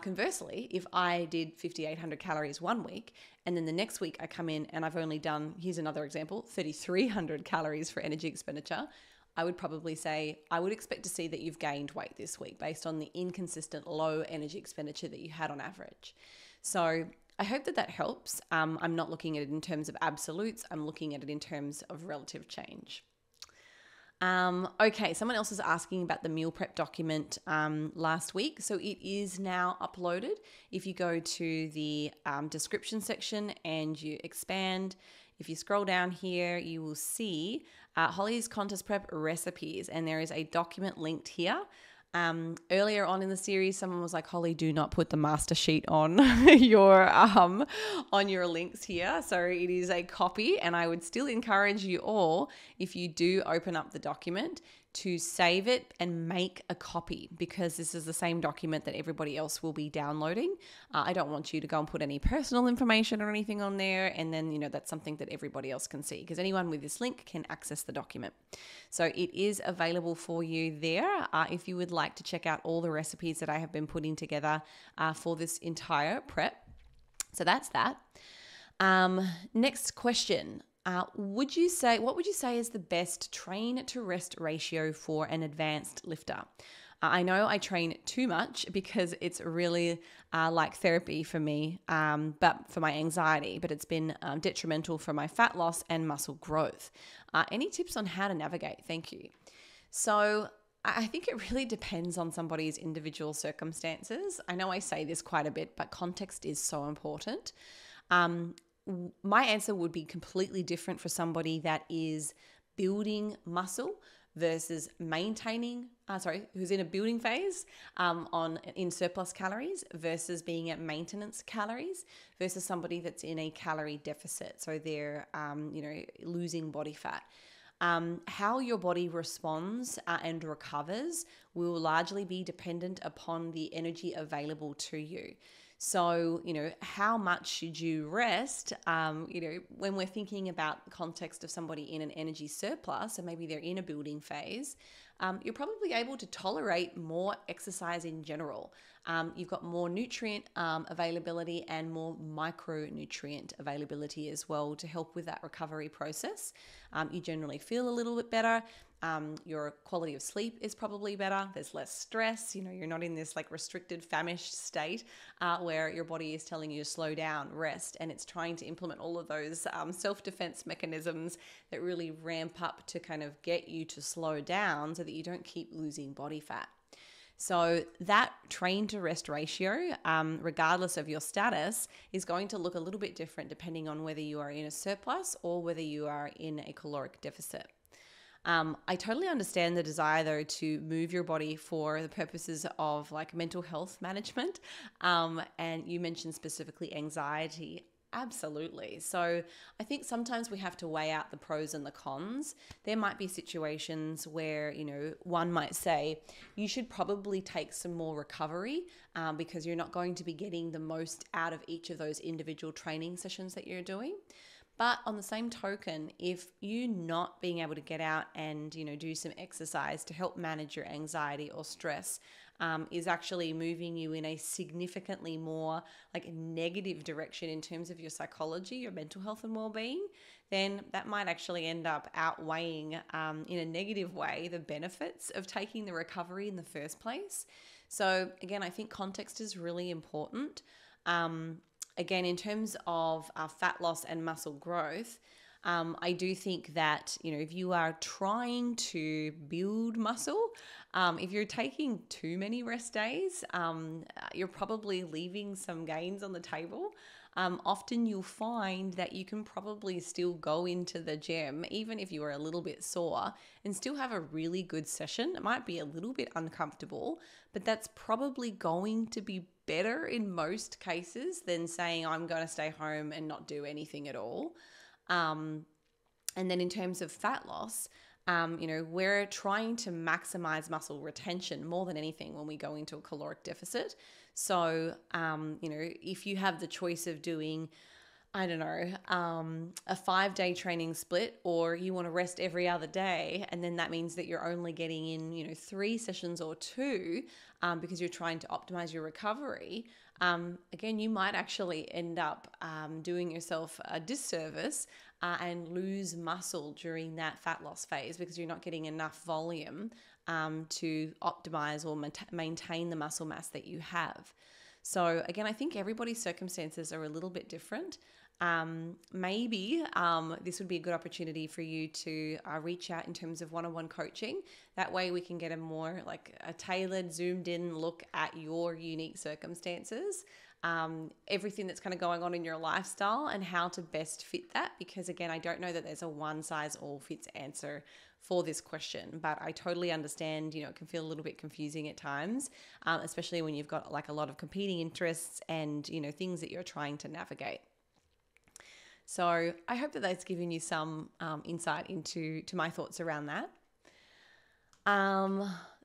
conversely, if I did 5,800 calories one week and then the next week I come in and I've only done, here's another example, 3,300 calories for energy expenditure, I would probably say I would expect to see that you've gained weight this week based on the inconsistent low energy expenditure that you had on average. So I hope that helps. I'm not looking at it in terms of absolutes. I'm looking at it in terms of relative change. Okay, someone else is asking about the meal prep document last week. So it is now uploaded. If you go to the description section and you expand, if you scroll down here, you will see Holly's contest prep recipes, and there is a document linked here. Earlier on in the series, someone was like, Holly, do not put the master sheet on your links here. So it is a copy, and I would still encourage you all, if you do open up the document, to save it and make a copy, because this is the same document that everybody else will be downloading. I don't want you to go and put any personal information or anything on there, and then that's something that everybody else can see, because anyone with this link can access the document. So it is available for you there if you would like to check out all the recipes that I have been putting together for this entire prep. So that's that. Next question. What would you say is the best train to rest ratio for an advanced lifter? I know I train too much because it's really like therapy for me, but for my anxiety, but it's been detrimental for my fat loss and muscle growth. Any tips on how to navigate? Thank you. So I think it really depends on somebody's individual circumstances. I know I say this quite a bit, but context is so important. My answer would be completely different for somebody that is building muscle versus who's in a building phase in surplus calories versus being at maintenance calories versus somebody that's in a calorie deficit. So they're, losing body fat. How your body responds and recovers will largely be dependent upon the energy available to you. So, how much should you rest? When we're thinking about the context of somebody in an energy surplus, so maybe they're in a building phase, you're probably able to tolerate more exercise in general. You've got more nutrient availability and more micronutrient availability as well to help with that recovery process. You generally feel a little bit better. Your quality of sleep is probably better. There's less stress. You're not in this restricted, famished state where your body is telling you to slow down, rest, and it's trying to implement all of those self-defense mechanisms that really ramp up to kind of get you to slow down so that you don't keep losing body fat. So that train to rest ratio, regardless of your status, is going to look a little bit different depending on whether you are in a surplus or whether you are in a caloric deficit. I totally understand the desire, though, to move your body for the purposes of mental health management. And you mentioned specifically anxiety. Absolutely. So I think sometimes we have to weigh out the pros and the cons. There might be situations where, one might say you should probably take some more recovery because you're not going to be getting the most out of each of those individual training sessions that you're doing. But on the same token, if you're not being able to get out and, do some exercise to help manage your anxiety or stress, is actually moving you in a significantly more negative direction in terms of your psychology, your mental health and well-being, then that might actually end up outweighing in a negative way the benefits of taking the recovery in the first place. So again, I think context is really important. again, in terms of fat loss and muscle growth, I do think that, if you are trying to build muscle, if you're taking too many rest days, you're probably leaving some gains on the table. Often you'll find that you can probably still go into the gym, even if you are a little bit sore, and still have a really good session. It might be a little bit uncomfortable, but that's probably going to be better in most cases than saying, I'm going to stay home and not do anything at all. And then in terms of fat loss, we're trying to maximize muscle retention more than anything when we go into a caloric deficit. So, if you have the choice of doing, I don't know, a 5-day training split, or you want to rest every other day, and then that means that you're only getting in, 3 sessions or 2, because you're trying to optimize your recovery. Again, you might actually end up doing yourself a disservice and lose muscle during that fat loss phase because you're not getting enough volume to optimize or maintain the muscle mass that you have. So again, I think everybody's circumstances are a little bit different. Maybe this would be a good opportunity for you to reach out in terms of one-on-one coaching. That way we can get a more a tailored, zoomed in look at your unique circumstances, everything that's kind of going on in your lifestyle and how to best fit that. Because again, I don't know that there's a one size all fits answer for this question, but I totally understand, it can feel a little bit confusing at times, especially when you've got a lot of competing interests and, things that you're trying to navigate. So I hope that that's given you some insight into my thoughts around that.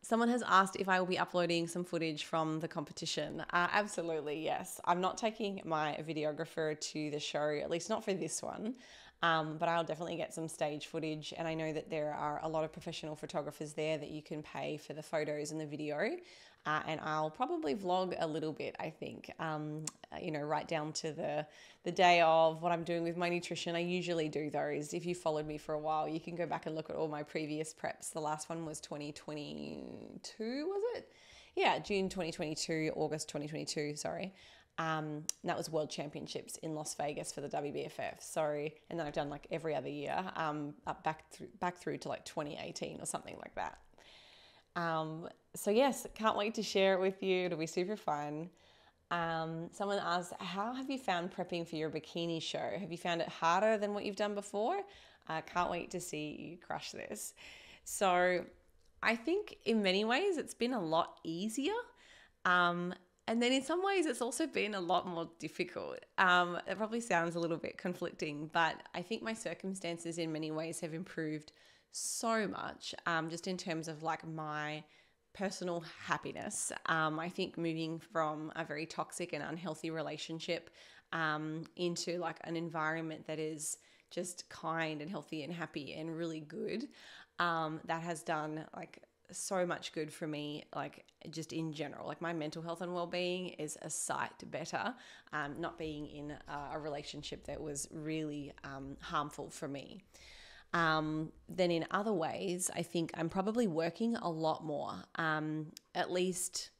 Someone has asked if I will be uploading some footage from the competition. Absolutely, yes. I'm not taking my videographer to the show, at least not for this one, but I'll definitely get some stage footage. And I know that there are a lot of professional photographers there that you can pay for the photos and the video. And I'll probably vlog a little bit, I think, right down to the day of what I'm doing with my nutrition. I usually do those. If you followed me for a while, you can go back and look at all my previous preps. The last one was 2022, was it? Yeah, June 2022, August 2022, sorry. That was World Championships in Las Vegas for the WBFF. So, and then I've done every other year, back through to 2018 or something like that. So yes, can't wait to share it with you. It'll be super fun. Someone asked, how have you found prepping for your bikini show? Have you found it harder than what you've done before? Can't wait to see you crush this. So I think in many ways it's been a lot easier. And then in some ways it's also been a lot more difficult. It probably sounds a little bit conflicting, but I think my circumstances in many ways have improved so much, just in terms of my personal happiness. I think moving from a very toxic and unhealthy relationship into an environment that is just kind and healthy and happy and really good, that has done so much good for me, just in general. My mental health and well-being is a sight better, not being in a relationship that was really harmful for me. Then in other ways, I think I'm probably working a lot more, at least,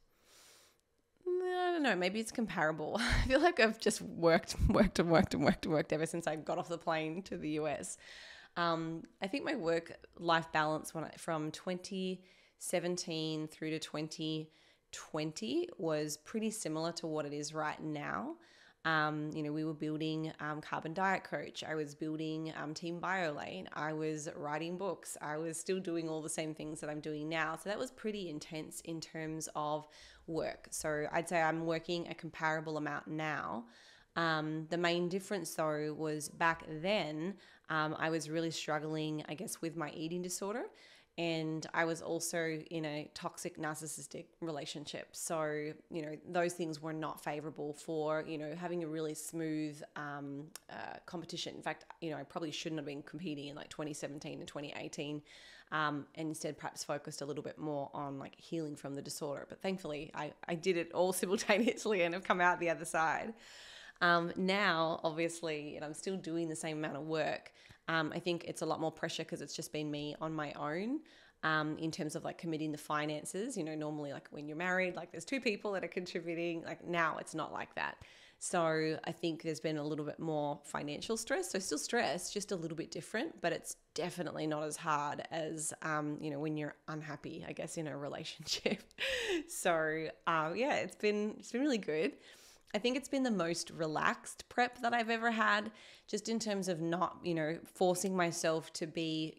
I don't know, maybe it's comparable. I feel like I've just worked ever since I got off the plane to the US. I think my work-life balance from 2017 through to 2020 was pretty similar to what it is right now. We were building Carbon Diet Coach. I was building Team BioLane. I was writing books. I was still doing all the same things that I'm doing now. So that was pretty intense in terms of work. So I'd say I'm working a comparable amount now. The main difference though was back then, I was really struggling, I guess, with my eating disorder. And I was also in a toxic narcissistic relationship. So, those things were not favorable for, having a really smooth competition. In fact, I probably shouldn't have been competing in 2017 and 2018, and instead perhaps focused a little bit more on healing from the disorder. But thankfully, I did it all simultaneously and have come out the other side. Now, obviously, and I'm still doing the same amount of work. I think it's a lot more pressure because it's just been me on my own, in terms of committing the finances. Normally when you're married, there's 2 people that are contributing. Now it's not like that. So I think there's been a little bit more financial stress. So still stress, just a little bit different, but it's definitely not as hard as, when you're unhappy, I guess, in a relationship. So yeah, it's been really good. I think it's been the most relaxed prep that I've ever had, just in terms of not, forcing myself to be,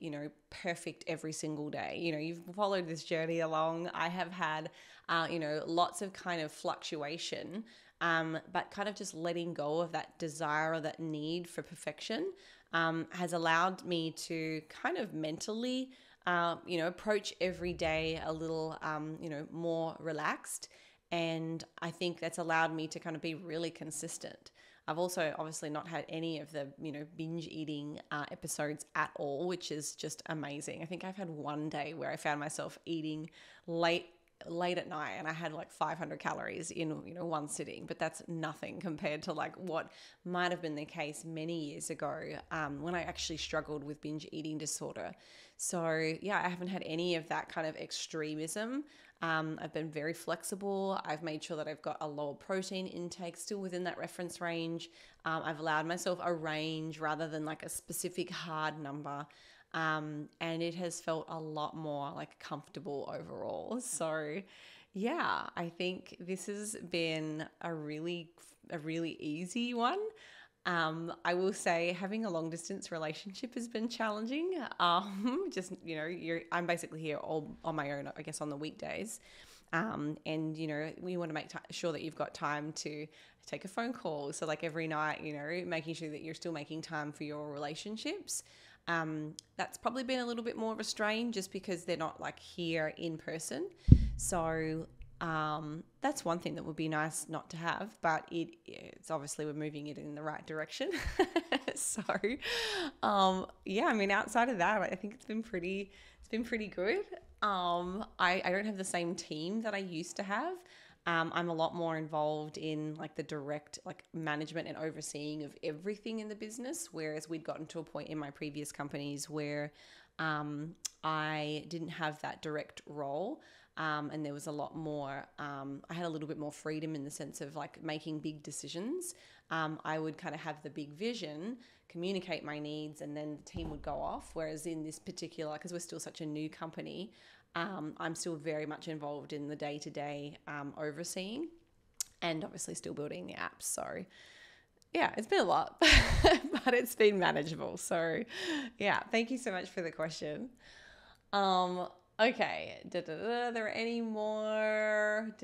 perfect every single day. You've followed this journey along. I have had, lots of kind of fluctuation, but kind of just letting go of that desire or that need for perfection has allowed me to kind of mentally, approach every day a little, more relaxed. And I think that's allowed me to kind of be really consistent. I've also obviously not had any of the, binge eating episodes at all, which is just amazing. I think I've had one day where I found myself eating late at night and I had like 500 calories in, one sitting, but that's nothing compared to like what might have been the case many years ago when I actually struggled with binge eating disorder. So yeah, I haven't had any of that kind of extremism. I've been very flexible. I've made sure that I've got a lower protein intake still within that reference range. I've allowed myself a range rather than like a specific hard number. And it has felt a lot more like comfortable overall. So yeah, I think this has been a really easy one. I will say having a long distance relationship has been challenging. I'm basically here all on my own, I guess, on the weekdays. And we want to make sure that you've got time to take a phone call. So like every night, making sure that you're still making time for your relationships. That's probably been a little bit more of a strain just because they're not like here in person. So that's one thing that would be nice not to have, but it's obviously we're moving it in the right direction. So, yeah, I mean, outside of that, I think it's been pretty good. I don't have the same team that I used to have. I'm a lot more involved in like the direct like management and overseeing of everything in the business, whereas we'd gotten to a point in my previous companies where I didn't have that direct role. And there was a lot more, I had a little bit more freedom in the sense of like making big decisions. I would kind of have the big vision, communicate my needs, and then the team would go off. Whereas in this particular, because we're still such a new company, I'm still very much involved in the day-to-day overseeing and obviously still building the apps. So yeah, it's been a lot, but it's been manageable. So yeah, thank you so much for the question. Okay, there are any more?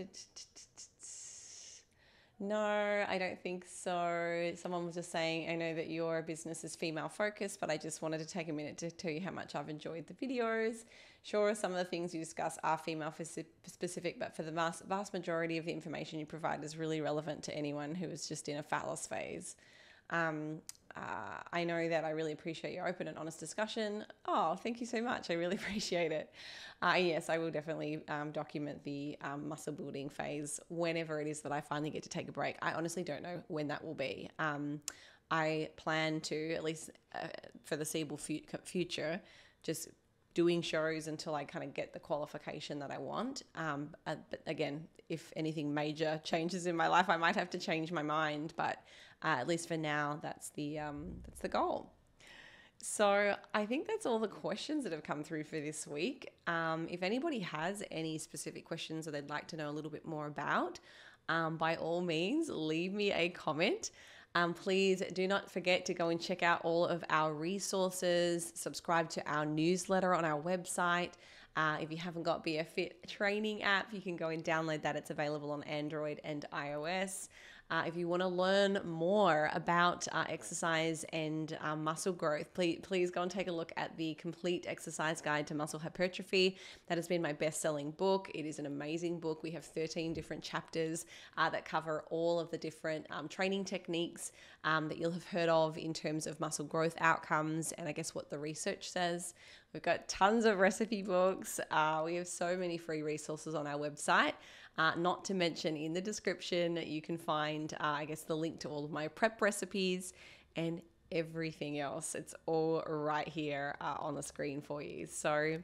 No, I don't think so. Someone was just saying, I know that your business is female focused, but I just wanted to take a minute to tell you how much I've enjoyed the videos. Sure, some of the things you discuss are female specific, but for the vast majority of the information you provide is really relevant to anyone who is just in a fat loss phase. I know that I really appreciate your open and honest discussion. Oh, thank you so much. I really appreciate it. Yes, I will definitely document the muscle building phase whenever it is that I finally get to take a break. I honestly don't know when that will be. I plan to, at least for the foreseeable future, just doing shows until I kind of get the qualification that I want. But again, if anything major changes in my life, I might have to change my mind. But at least for now, that's the goal. So I think that's all the questions that have come through for this week. If anybody has any specific questions that they'd like to know a little bit more about, by all means, leave me a comment. Please do not forget to go and check out all of our resources, subscribe to our newsletter on our website. If you haven't got Be a Fit training app, you can go and download that. It's available on Android and iOS. If you want to learn more about exercise and muscle growth, please go and take a look at the Complete Exercise Guide to Muscle Hypertrophy. That has been my best-selling book. It is an amazing book. We have 13 different chapters that cover all of the different training techniques that you'll have heard of in terms of muscle growth outcomes and I guess what the research says. We've got tons of recipe books. We have so many free resources on our website. Not to mention in the description, you can find, I guess, the link to all of my prep recipes and everything else. It's all right here on the screen for you. So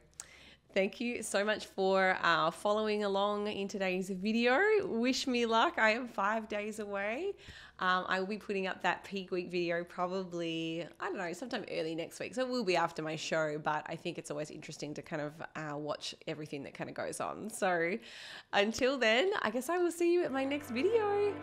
Thank you so much for following along in today's video. Wish me luck. I am 5 days away. I will be putting up that peak week video probably, I don't know, sometime early next week. So it will be after my show, but I think it's always interesting to kind of watch everything that kind of goes on. So until then, I guess I will see you at my next video.